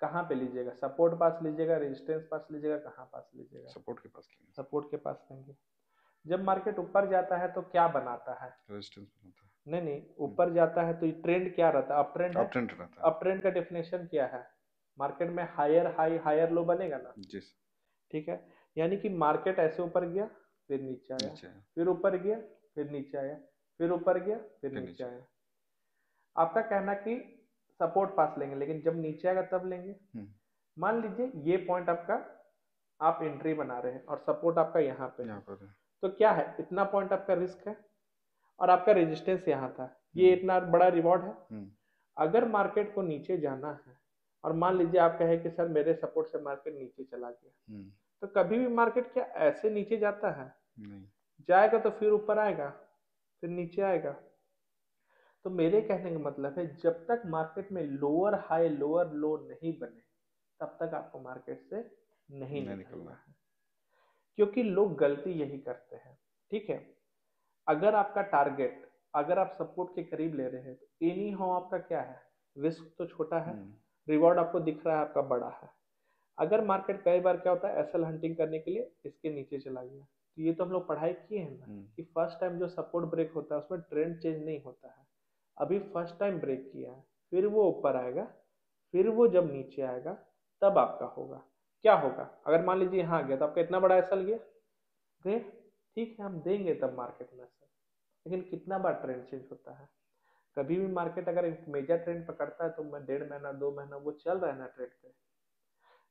कहाँ पे लीजिएगा? सपोर्ट पास लीजिएगा, रेजिस्टेंस पास लीजिएगा, कहाँ पास लीजिएगा? सपोर्ट के पास लेंगे सर। सपोर्ट के पास लेंगे। जब मार्केट ऊपर जाता है तो क्या बनाता है? रेजिस्टेंस बनाता नहीं नहीं, ऊपर जाता है तो ट्रेंड क्या रहता है, अप ट्रेंड है, है। अप ट्रेंड रहता है। अप ट्रेंड का डेफिनेशन क्या है? मार्केट में हायर हाई हायर लो बनेगा ना। जी सर। ठीक है। यानी कि मार्केट ऐसे ऊपर गया, फिर नीचे आया, नीचे है, फिर ऊपर गया, फिर नीचे आया, फिर ऊपर गया, फिर फिर नीचे नीचे। आया। आपका कहना कि सपोर्ट पास लेंगे, लेकिन जब नीचे आएगा तब लेंगे। हम्म। मान लीजिए ये पॉइंट आपका, आप एंट्री बना रहे हैं और सपोर्ट आपका यहाँ पे यहाँ है, पर है। तो क्या है, इतना पॉइंट आपका रिस्क है और आपका रेजिस्टेंस यहाँ था, ये इतना बड़ा रिवॉर्ड है। हम्म। अगर मार्केट को नीचे जाना है और मान लीजिए आप कहे कि सर मेरे सपोर्ट से मार्केट नीचे चला गया, तो कभी भी मार्केट क्या ऐसे नीचे जाता है? नहीं। जाएगा तो फिर ऊपर आएगा, फिर नीचे आएगा। तो मेरे कहने का मतलब है जब तक मार्केट में लोअर हाई लोअर लो नहीं बने तब तक आपको मार्केट से नहीं नहीं निकलना निकलना। है। क्योंकि लोग गलती यही करते हैं। ठीक है। अगर आपका टारगेट, अगर आप सपोर्ट के करीब ले रहे हैं तो एनी हाउ आपका क्या है, रिस्क तो छोटा है, रिवॉर्ड आपको दिख रहा है आपका बड़ा है। अगर मार्केट कई बार क्या होता है, एसएल हंटिंग करने के लिए इसके नीचे चला गया, तो ये तो हम लोग पढ़ाई किए हैं ना कि फर्स्ट टाइम जो सपोर्ट ब्रेक होता है उसमें ट्रेंड चेंज नहीं होता है। अभी फर्स्ट टाइम ब्रेक किया है, फिर वो ऊपर आएगा, फिर वो जब नीचे आएगा तब आपका होगा। क्या होगा, अगर मान लीजिए यहाँ गया तो आपका इतना बड़ा एसएल गया, गए, ठीक है हम देंगे तब मार्केट में एसएल। लेकिन कितना बार ट्रेंड चेंज होता है? कभी भी मार्केट अगर एक मेजर ट्रेंड पकड़ता है तो मैं 1.5 महीना 2 महीना वो चल रहा है ना ट्रेंड पे।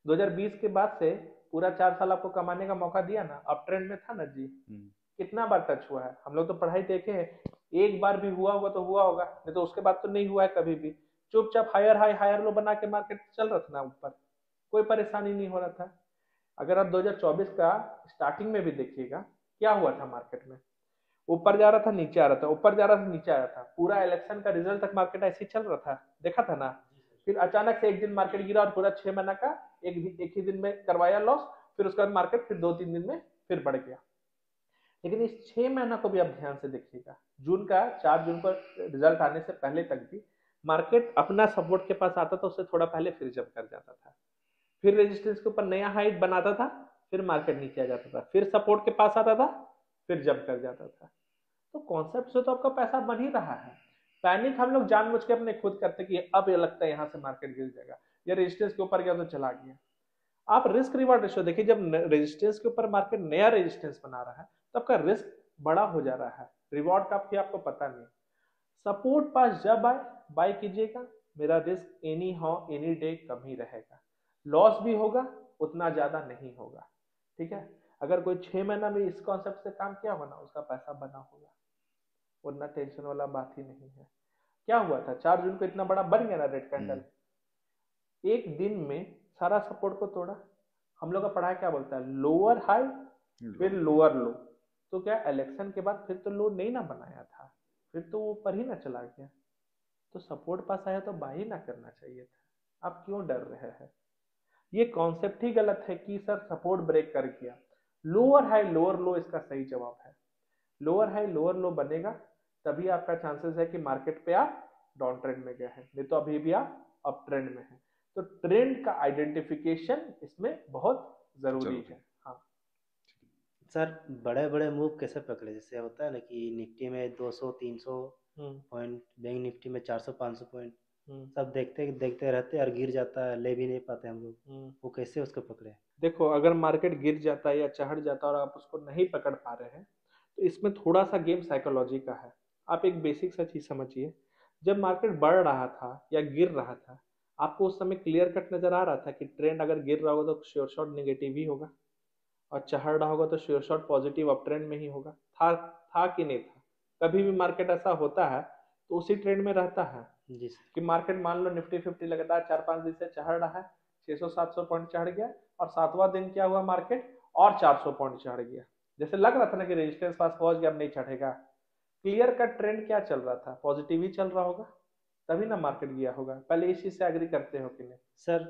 2020 के बाद से पूरा 4 साल आपको कमाने का मौका दिया ना, अप ट्रेंड में था ना जी। कितना बार टच हुआ है? हम लोग तो पढ़ाई देखे हैं, एक बार भी हुआ होगा तो हुआ होगा, नहीं तो उसके बाद तो नहीं हुआ है कभी भी। चुपचाप हायर हाई हायर लो बना के मार्केट चल रहा था ना ऊपर, कोई परेशानी नहीं हो रहा था। अगर आप 2024 का स्टार्टिंग में भी देखिएगा क्या हुआ था मार्केट में, ऊपर जा रहा था नीचे आ रहा था, ऊपर जा रहा था नीचे आ रहा था, पूरा इलेक्शन का रिजल्ट तक मार्केट ऐसे ही चल रहा था, देखा था ना। फिर अचानक से एक दिन मार्केट गिरा और पूरा 6 महीना का एक ही दिन में करवाया लॉस, फिर उसके बाद मार्केट फिर 2-3 दिन में फिर बढ़ गया। लेकिन इस 6 महीना को भी आप ध्यान से देखिएगा, जून का 4 जून को रिजल्ट आने से पहले तक भी मार्केट अपना सपोर्ट के पास आता था, उससे थोड़ा पहले फिर जंप कर जाता था, फिर रेजिस्टेंस के ऊपर नया हाइट बनाता था, फिर मार्केट नीचे आ जाता था, फिर सपोर्ट के पास आता था, फिर जंप कर जाता था। तो कॉन्सेप्ट से तो आपका पैसा बन ही रहा है। पैनिक हम लोग जानबूझ के अपने खुद करते कि अब ये लगता है यहाँ से मार्केट गिर जाएगा, या रेजिस्टेंस के ऊपर गया तो चला गया। आप रिस्क रिवार्ड रेशियो देखिए, जब रेजिस्टेंस के ऊपर मार्केट नया रेजिस्टेंस बना रहा है तो आपका रिस्क बड़ा हो जा रहा है, रिवॉर्ड का भी आपको पता नहीं। सपोर्ट पास जब आए बाय कीजिएगा, मेरा risk anyhow any day कम ही रहेगा, लॉस भी होगा उतना ज्यादा नहीं होगा। ठीक है, अगर कोई 6 महीना में इस कॉन्सेप्ट से काम किया होगा ना, उसका पैसा बना होगा, उतना टेंशन वाला बात ही नहीं है। क्या हुआ था 4 जून को इतना बड़ा बन गया ना रेड कैंडल, एक दिन में सारा सपोर्ट को तोड़ा। हम लोग का पढ़ाई क्या बोलता है, लोअर हाई फिर लोअर लो। तो क्या इलेक्शन के बाद फिर तो लो नहीं ना बनाया था, फिर तो वो ऊपर ही ना चला गया। तो सपोर्ट पास आया तो बाई ना करना चाहिए था, आप क्यों डर रहे हैं? ये कॉन्सेप्ट ही गलत है कि सर सपोर्ट ब्रेक कर गया। लोअर हाई लोअर लो इसका सही जवाब है। लोअर हाई लोअर लो बनेगा तभी आपका चांसेस है कि मार्केट पे आप डाउन ट्रेंड में गए हैं, नहीं तो अभी भी आप अप ट्रेंड में हैं। तो ट्रेंड का आइडेंटिफिकेशन इसमें बहुत जरूरी है। हाँ सर, बड़े बड़े मूव कैसे पकड़े? जैसे होता है ना कि निफ्टी में 200 300 पॉइंट, बैंक निफ्टी में 400 500 पॉइंट, सब देखते देखते रहते और गिर जाता है, ले भी नहीं पाते हम लोग। वो कैसे उसको पकड़े? देखो, अगर मार्केट गिर जाता है या चढ़ जाता है और आप उसको नहीं पकड़ पा रहे हैं तो इसमें थोड़ा सा गेम साइकोलॉजी का है। आप एक बेसिक सा चीज समझिए, जब मार्केट बढ़ रहा था या गिर रहा था, आपको उस समय क्लियर कट नजर आ रहा था कि ट्रेंड अगर गिर रहा होगा तो श्योर शॉट नेगेटिव ही होगा, और चढ़ रहा होगा तो sure shot positive up trend में ही होगा। था कि नहीं था? कभी भी मार्केट ऐसा होता है तो उसी ट्रेंड में रहता है। जी सर। कि मार्केट मान लो निफ्टी 50 लगातार 4-5 दिन से चढ़ रहा है, 600-700 पॉइंट चढ़ गया, और 7वां दिन क्या हुआ, मार्केट और 400 पॉइंट चढ़ गया। जैसे लग रहा था ना कि रेजिस्टेंस पास पहुंच गया, अब नहीं चढ़ेगा। क्लियर कट ट्रेंड क्या चल रहा था, पॉजिटिव ही चल रहा होगा, तभी ना मार्केट गया होगा। पहले इस चीज से एग्री करते हो कि नहीं? सर,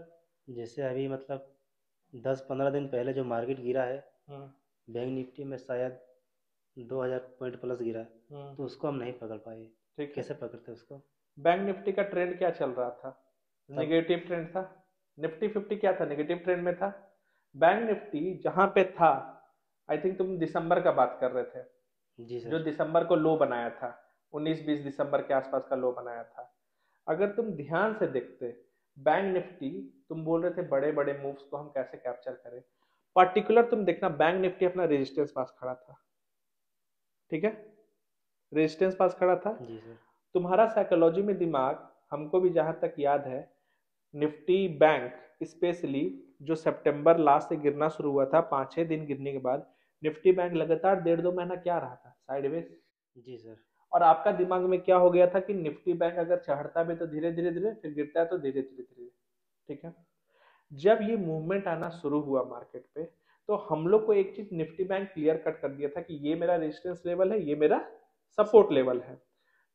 जैसे अभी मतलब 10-15 दिन पहले जो मार्केट गिरा है, बैंक निफ्टी में शायद 2000 पॉइंट प्लस गिरा है, तो उसको हम नहीं पकड़ पाए। ठीक है, कैसे पकड़ते उसको? बैंक निफ्टी का ट्रेंड क्या चल रहा था? नेगेटिव ट्रेंड था। निफ्टी 50 क्या था, नेगेटिव ट्रेंड में था। बैंक निफ्टी जहां पे था, आई थिंक तुम दिसंबर का बात कर रहे थे, जी सर। जो दिसंबर को लो बनाया था, 19-20 दिसंबर के आसपास का लो बनाया था। अगर तुम ध्यान से देखते, बैंक निफ्टी, तुम बोल रहे थे बड़े बड़े मूव्स को हम कैसे कैप्चर करें, पर्टिकुलर तुम देखना बैंक निफ्टी अपना रेजिस्टेंस पास खड़ा था। ठीक है, रेजिस्टेंस पास खड़ा था। जी सर। तुम्हारा साइकोलॉजी में दिमाग, हमको भी जहां तक याद है, निफ्टी बैंक स्पेशली जो सितंबर लास्ट से गिरना शुरू हुआ था, 5-6 दिन गिरने के बाद निफ्टी बैंक लगातार 1.5-2 महीना क्या रहा था, साइडवेज। जी सर। और आपका दिमाग में क्या हो गया था कि निफ्टी बैंक अगर चढ़ता भी तो धीरे धीरे धीरे, फिर गिरता है तो धीरे धीरे धीरे। ठीक है, जब ये मूवमेंट आना शुरू हुआ मार्केट पे, तो हम लोग को एक चीज निफ्टी बैंक क्लियर कट कर दिया था कि ये मेरा रेजिस्टेंस लेवल है, ये मेरा सपोर्ट लेवल है।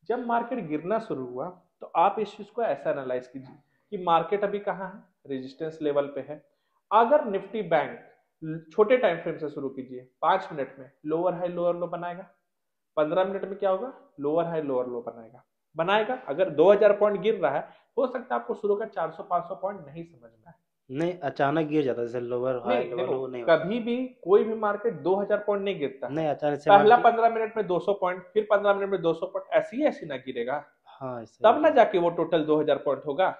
जब मार्केट गिरना शुरू हुआ तो आप इस चीज को ऐसा एनालाइज कीजिए कि मार्केट अभी कहाँ है, रेजिस्टेंस लेवल पे है। अगर निफ्टी बैंक छोटे टाइम फ्रेम से शुरू कीजिए, 5 मिनट में लोअर हाई लोअर लो बनाएगा, 15 मिनट में क्या होगा, लोअर हाई लोअर लो बनाएगा। अगर 2000 पॉइंट गिर रहा है, हो सकता है आपको शुरू का 400-500 पॉइंट नहीं समझना है। नहीं, अचानक गिर जाता है, जैसे लोअर हाई नहीं लोअर देखो, लो नहीं होता। कभी भी कोई भी मार्केट 2000 पॉइंट नहीं गिरता है। नहीं, अचानक से पहला मार्केट। 15 मिनट में 200 पॉइंट, फिर 15 मिनट में 200 पॉइंट, ऐसी ना गिरेगा। हाँ, ऐसे तब ही ना है। जाके वो टोटल 2000 पॉइंट होगा।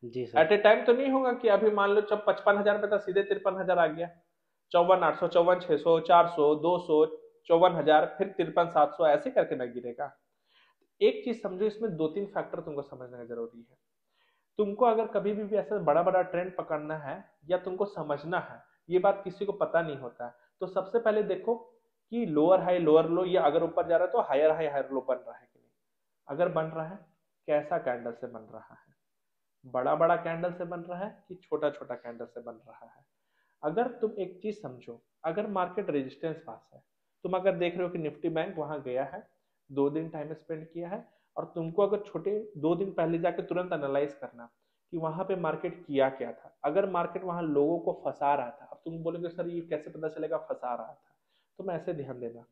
जी सर। एट ए टाइम तो नहीं होगा कि अभी मान लो जब 55,000 पे था सीधे 53,000 आ गया, 54,800, 54,600, 400, 200, 54,000, फिर 53,700, ऐसे करके ना गिरेगा। एक चीज समझो, इसमें 2-3 फैक्टर तुमको समझना जरूरी है। तुमको अगर कभी भी ऐसा बड़ा बड़ा ट्रेंड पकड़ना है या तुमको समझना है, ये बात किसी को पता नहीं होता है, तो सबसे पहले देखो कि लोअर हाई लोअर लो, या अगर ऊपर जा रहा है तो हायर हाई हायर लो बन रहा है कि नहीं। अगर बन रहा है, कैसा कैंडल से बन रहा है, बड़ा बड़ा कैंडल से बन रहा है कि छोटा छोटा कैंडल से बन रहा है। अगर तुम एक चीज समझो, अगर मार्केट रेजिस्टेंस पास है, तुम अगर देख रहे हो कि निफ्टी बैंक वहां गया है, 2 दिन टाइम स्पेंड किया है, और तुमको अगर छोटे 2 दिन पहले जाके तुरंत एनालाइज करना कि वहां पे मार्केट किया क्या था। अगर मार्केट वहां लोगों को फंसा रहा था, अब तुम बोलोगे सर ये कैसे पता चलेगा फंसा रहा था, तुम ऐसे ध्यान देना,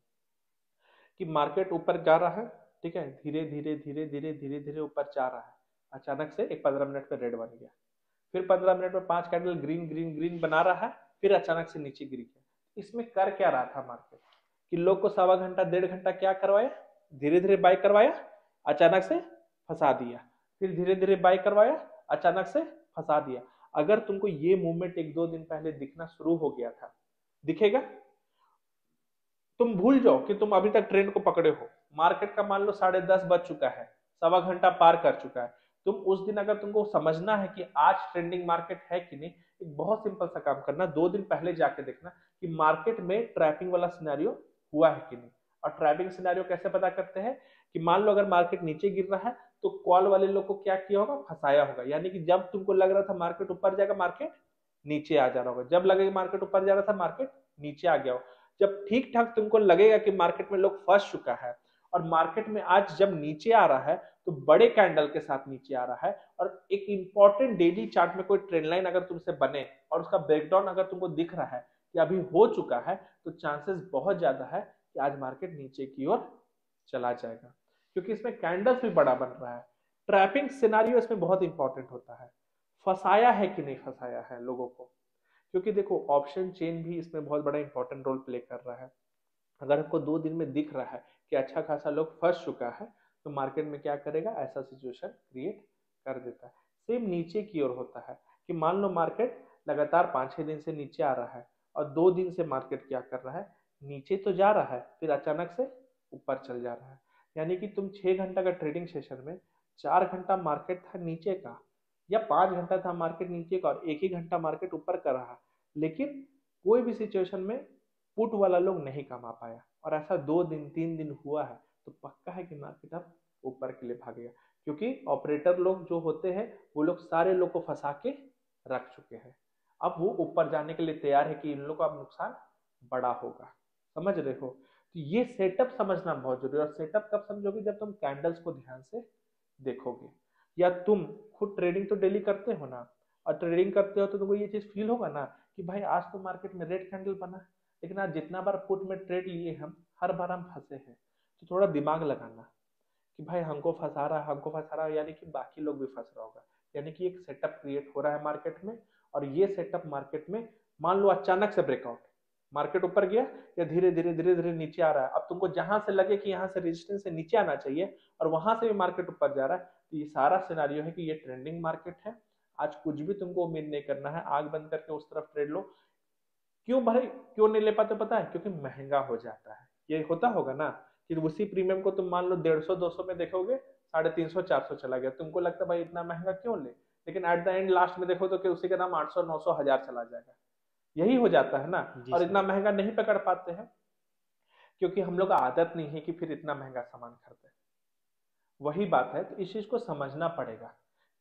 कि मार्केट ऊपर जा रहा है, ठीक है, धीरे धीरे धीरे धीरे धीरे धीरे ऊपर जा रहा है, अचानक से एक 15 मिनट पे रेड बन गया, फिर 15 मिनट में 5 कैंडल ग्रीन ग्रीन ग्रीन बना रहा है, फिर अचानक से नीचे गिर गया। इसमें कर क्या रहा था मार्केट कि लोग को सवा घंटा 1.5 घंटा क्या करवाया, धीरे धीरे बाय करवाया, अचानक से फंसा दिया, फिर धीरे धीरे बाय करवाया, अचानक से फंसा दिया। अगर तुमको ये मूवमेंट 1-2 दिन पहले दिखना शुरू हो गया था, दिखेगा, तुम भूल जाओ कि तुम अभी तक ट्रेंड को पकड़े हो। मार्केट का मान लो 10:30 बज चुका है, सवा घंटा पार कर चुका है, तुम उस दिन अगर तुमको समझना है कि आज ट्रेंडिंग मार्केट है कि नहीं, एक बहुत सिंपल सा काम करना, 2 दिन पहले जाके देखना कि मार्केट में ट्रैपिंग वाला सिनेरियो हुआ है कि नहीं। और ट्रैपिंग सिनेरियो कैसे पता करते हैं कि मान लो अगर मार्केट नीचे गिर रहा है तो कॉल वाले लोग को क्या किया होगा, फंसाया होगा। यानी कि जब तुमको लग रहा था मार्केट ऊपर जाएगा, मार्केट नीचे आ जा रहा होगा, जब लगेगा मार्केट ऊपर जा रहा था, मार्केट नीचे आ गया हो। जब ठीक ठाक तुमको लगेगा कि मार्केट में लोग फंस चुका है और मार्केट में आज जब नीचे आ रहा है तो बड़े कैंडल के साथ नीचे आ रहा है, और एक इंपॉर्टेंट डेली चार्ट में कोई ट्रेंड लाइन अगर तुमसे बने और उसका ब्रेकडाउन अगर तुमको दिख रहा है कि अभी हो चुका है, तो चांसेस बहुत ज्यादा है कि आज मार्केट नीचे की ओर चला जाएगा, क्योंकि इसमें कैंडल्स भी बड़ा बन रहा है। ट्रैपिंग सिनारियो इसमें बहुत इंपॉर्टेंट होता है, फंसाया है कि नहीं फंसाया है लोगों को, क्योंकि देखो ऑप्शन चेन भी इसमें बहुत बड़ा इंपॉर्टेंट रोल प्ले कर रहा है। अगर आपको 2 दिन में दिख रहा है कि अच्छा खासा लोग फंस चुका है, तो मार्केट में क्या करेगा, ऐसा सिचुएशन क्रिएट कर देता है। सेम नीचे की ओर होता है कि मान लो मार्केट लगातार 5-6 दिन से नीचे आ रहा है और 2 दिन से मार्केट क्या कर रहा है, नीचे तो जा रहा है, फिर अचानक से ऊपर चल जा रहा है। यानी कि तुम 6 घंटा का ट्रेडिंग सेशन में 4 घंटा मार्केट था नीचे का, या 5 घंटा था मार्केट नीचे का और 1 ही घंटा मार्केट ऊपर का रहा, लेकिन कोई भी सिचुएशन में पुट वाला लोग नहीं कमा पाया, और ऐसा 2 दिन 3 दिन हुआ है, तो पक्का है कि मार्केट अब ऊपर के लिए भागेगा, क्योंकि ऑपरेटर लोग जो होते हैं वो लोग सारे लोग को फंसा के रख चुके हैं। अब वो ऊपर जाने के लिए तैयार है कि इन लोगों का अब नुकसान बड़ा होगा। समझ रहे हो? तो ये सेटअप समझना बहुत जरूरी है, और सेटअप कब समझोगे, जब तुम कैंडल्स को ध्यान से देखोगे। या तुम खुद ट्रेडिंग तो डेली करते हो ना, और ट्रेडिंग करते हो तो तुमको ये चीज फील होगा ना कि भाई आज तो मार्केट में रेड कैंडल बना, लेकिन आज जितना बार पुट में ट्रेड लिए हम, हर बार हम फंसे हैं। तो थोड़ा दिमाग लगाना कि भाई हमको फंसा रहा है, हमको फंसा रहा है, यानी कि बाकी लोग भी फंस रहा होगा। यानी कि एक सेटअप क्रिएट हो रहा है मार्केट में, और ये सेटअप मार्केट में मान लो अचानक से ब्रेकआउट, मार्केट ऊपर गया या धीरे धीरे धीरे धीरे नीचे आ रहा है, अब तुमको जहां से लगे कि यहाँ से रेजिस्टेंस से नीचे आना चाहिए और वहां से भी मार्केट ऊपर जा रहा है, तो ये सारा सिनारियो है कि ये ट्रेंडिंग मार्केट है। आज कुछ भी तुमको उम्मीद नहीं करना है, आग बंद करके उस तरफ ट्रेड लो। क्यों भाई, क्यों नहीं ले पाते पता है? क्योंकि महंगा हो जाता है। ये होता होगा ना कि उसी प्रीमियम को तुम मान लो 150-200 में देखोगे, 350-400 चला गया, तुमको लगता है भाई इतना महंगा क्यों ले, लेकिन एट द एंड लास्ट में देखो तो कि उसी का दाम 800-900-1000 चला जाएगा। यही हो जाता है ना, जी और सर। इतना महंगा नहीं पकड़ पाते हैं क्योंकि हम लोग का आदत नहीं है कि फिर इतना महंगा सामान खरीदे। वही बात है, तो इस चीज को समझना पड़ेगा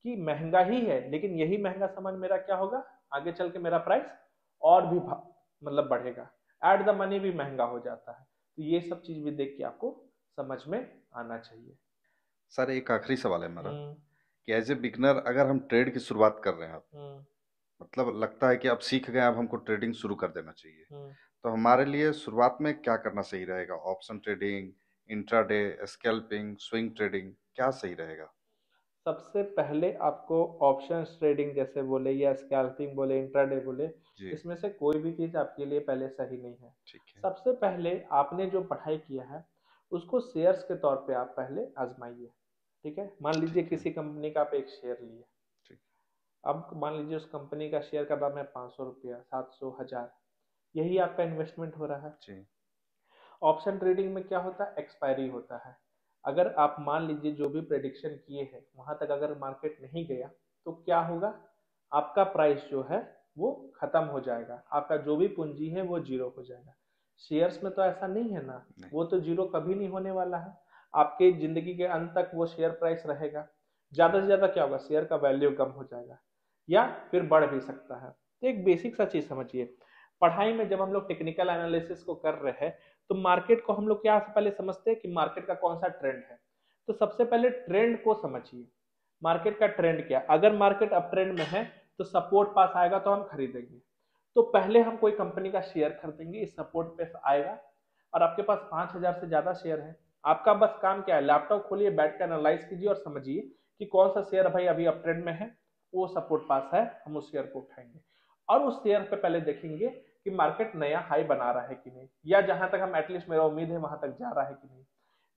कि महंगा ही है, लेकिन यही महंगा सामान मेरा क्या होगा, आगे चल के मेरा प्राइस और भी मतलब बढ़ेगा, एट द मनी भी महंगा हो जाता है। तो ये सब चीज भी देख के आपको समझ में आना चाहिए। सर एक आखिरी सवाल है मेरा हम्म। कि एज ए बिगनर अगर हम ट्रेड की शुरुआत कर रहे हैं, हम्म। मतलब लगता है कि अब सीख गए, अब हमको ट्रेडिंग शुरू कर देना चाहिए, हम्म। तो हमारे लिए शुरुआत में क्या करना सही रहेगा? Option trading, intraday, scalping, swing trading, क्या सही रहेगा? सबसे पहले आपको ऑप्शंस ट्रेडिंग जैसे बोले या स्कैल्पिंग बोले, इंट्राडे बोले, जी। इसमें से कोई भी चीज आपके लिए पहले सही नहीं है। ठीक है। सबसे पहले आपने जो पढ़ाई किया है उसको शेयर्स के तौर पे आप पहले आजमाइए। ठीक है, मान लीजिए ठीक है। किसी कंपनी का आप एक शेयर लिए, ठीक। अब मान लीजिए उस कंपनी का शेयर का दाम है 500 रुपया, 700, 1000, यही आपका इन्वेस्टमेंट हो रहा है। जी। ऑप्शन ट्रेडिंग में क्या होता है, एक्सपायरी होता है। अगर आप मान लीजिए जो भी प्रेडिक्शन किए हैं वहां तक अगर मार्केट नहीं गया, तो क्या होगा, आपका प्राइस जो है वो खत्म हो जाएगा, आपका जो भी पूंजी है वो जीरो हो जाएगा। शेयर्स में तो ऐसा नहीं है ना, नहीं। वो तो जीरो कभी नहीं होने वाला है, आपके जिंदगी के अंत तक वो शेयर प्राइस रहेगा। ज्यादा से ज्यादा क्या होगा, शेयर का वैल्यू कम हो जाएगा या फिर बढ़ भी सकता है। तो एक बेसिक सा चीज समझिए, पढ़ाई में जब हम लोग टेक्निकल एनालिसिस को कर रहे हैं, तो मार्केट को हम लोग क्या पहले समझते हैं कि मार्केट का कौन सा ट्रेंड है। तो सबसे पहले ट्रेंड को समझिए, मार्केट का ट्रेंड क्या, अगर मार्केट अप ट्रेंड में है तो सपोर्ट पास आएगा तो हम खरीदेंगे। तो पहले हम कोई कंपनी का शेयर खरीदेंगे, इस सपोर्ट पे आएगा, और आपके पास 5,000 से ज्यादा शेयर है। आपका बस काम क्या है, लैपटॉप खोलिए, बैठ कर एनालाइज कीजिए और समझिए कि कौन सा शेयर भाई अभी अप ट्रेंड में है, वो सपोर्ट पास है, हम उस शेयर को उठाएंगे और उस शेयर पे पहले देखेंगे कि मार्केट नया हाई बना रहा है कि नहीं, या जहां तक हम एटलीस्ट मेरा उम्मीद है वहां तक जा रहा है कि नहीं।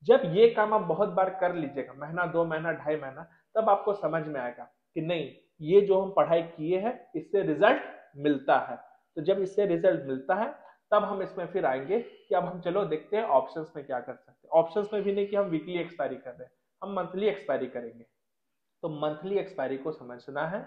जब ये काम आप बहुत बार कर लीजिएगा, महीना 2 महीना 2.5 महीना, तब आपको समझ में आएगा कि नहीं, ये जो हम पढ़ाई किए हैं इससे रिजल्ट मिलता है। तो जब इससे रिजल्ट मिलता है तब हम इसमें फिर आएंगे कि अब हम चलो देखते हैं ऑप्शंस में क्या कर सकते हैं। ऑप्शंस में भी नहीं कि हम वीकली एक्सपायरी कर रहे हैं, हम मंथली एक्सपायरी करेंगे। तो मंथली एक्सपायरी को समझना है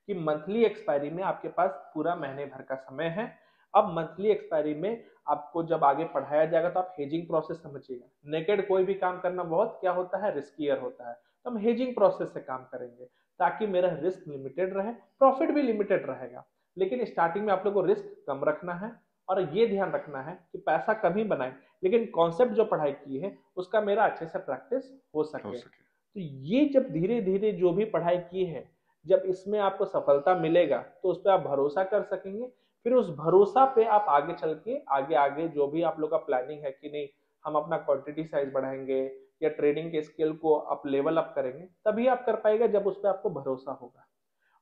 कि मंथली एक्सपायरी में आपके पास पूरा महीने भर का समय है। अब मंथली एक्सपायरी में आपको जब आगे पढ़ाया जाएगा तो आप हेजिंग प्रोसेस समझिएगा। नेकेड कोई भी काम करना बहुत क्या होता है, रिस्कियर होता है। तो हम हेजिंग प्रोसेस से काम करेंगे ताकि मेरा रिस्क लिमिटेड रहे, प्रॉफिट भी लिमिटेड रहेगा। लेकिन स्टार्टिंग में आप लोगों को रिस्क कम रखना है और ये ध्यान रखना है कि पैसा कम ही बनाए, लेकिन कॉन्सेप्ट जो पढ़ाई की है उसका मेरा अच्छे से प्रैक्टिस हो सके। तो ये जब धीरे धीरे जो भी पढ़ाई की है, जब इसमें आपको सफलता मिलेगा तो उस पर आप भरोसा कर सकेंगे। फिर उस भरोसा पे आप आगे चल के आगे आगे जो भी आप लोग का प्लानिंग है कि नहीं हम अपना क्वांटिटी साइज बढ़ाएंगे या ट्रेडिंग के स्किल को आप लेवल अप करेंगे, तभी आप कर पाएगा जब उस पर आपको भरोसा होगा।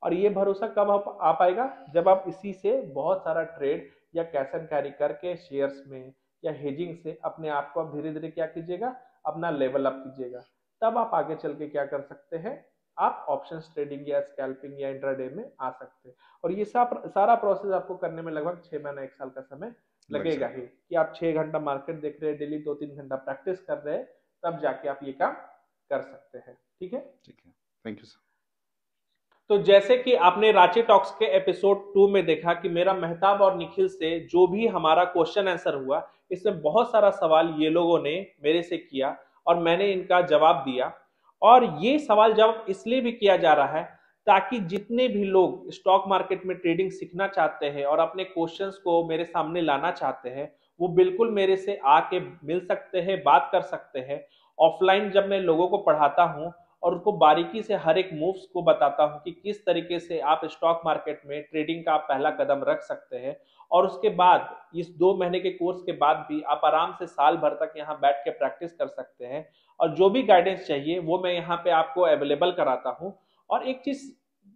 और ये भरोसा कब आ पाएगा, जब आप इसी से बहुत सारा ट्रेड या कैश एंड कैरी करके शेयर्स में या हेजिंग से अपने आप को आप धीरे धीरे क्या कीजिएगा, अपना लेवल अप कीजिएगा। तब आप आगे चल के क्या कर सकते हैं, आप ऑप्शंस ट्रेडिंग या स्कैल्पिंग या इंट्राडे में आ सकते हैं। और ये सारा प्रोसेस आपको करने में लगभग 6 महीना 1 साल का समय लगेगा ही, कि आप 6 घंटा मार्केट देख रहे हैं डेली, 2-3 घंटा प्रैक्टिस कर रहे हैं, तब जाके आप ये काम कर सकते हैं। ठीक है, थैंक यू सर। तो जैसे कि आपने रांची टॉक्स के एपिसोड 2 में देखा कि मेरा मेहताब और निखिल से जो भी हमारा क्वेश्चन आंसर हुआ, इसमें बहुत सारा सवाल ये लोगों ने मेरे से किया और मैंने इनका जवाब दिया। और ये सवाल जवाब इसलिए भी किया जा रहा है ताकि जितने भी लोग स्टॉक मार्केट में ट्रेडिंग सीखना चाहते हैं और अपने क्वेश्चंस को मेरे सामने लाना चाहते हैं, वो बिल्कुल मेरे से आके मिल सकते हैं, बात कर सकते हैं। ऑफलाइन जब मैं लोगों को पढ़ाता हूँ और उनको बारीकी से हर एक मूव्स को बताता हूं कि किस तरीके से आप स्टॉक मार्केट में ट्रेडिंग का आप पहला कदम रख सकते हैं, और उसके बाद इस 2 महीने के कोर्स के बाद भी आप आराम से साल भर तक यहाँ बैठ के प्रैक्टिस कर सकते हैं। और जो भी गाइडेंस चाहिए वो मैं यहाँ पे आपको अवेलेबल कराता हूँ। और एक चीज,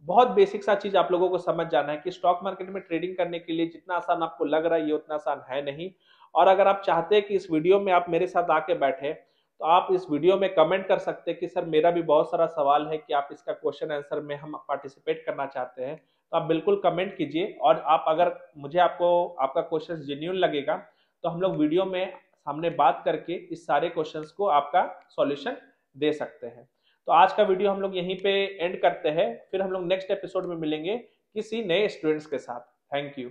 बहुत बेसिक सा चीज आप लोगों को समझ जाना है कि स्टॉक मार्केट में ट्रेडिंग करने के लिए जितना आसान आपको लग रहा है ये उतना आसान है नहीं। और अगर आप चाहते हैं कि इस वीडियो में आप मेरे साथ आके बैठे, तो आप इस वीडियो में कमेंट कर सकते हैं कि सर मेरा भी बहुत सारा सवाल है कि आप इसका क्वेश्चन आंसर में हम पार्टिसिपेट करना चाहते हैं। तो आप बिल्कुल कमेंट कीजिए, और आप अगर मुझे आपका क्वेश्चन जेन्युइन लगेगा तो हम लोग वीडियो में सामने बात करके इस सारे क्वेश्चंस को आपका सॉल्यूशन दे सकते हैं। तो आज का वीडियो हम लोग यहीं पे एंड करते हैं, फिर हम लोग नेक्स्ट एपिसोड में मिलेंगे किसी नए स्टूडेंट्स के साथ। Thank you.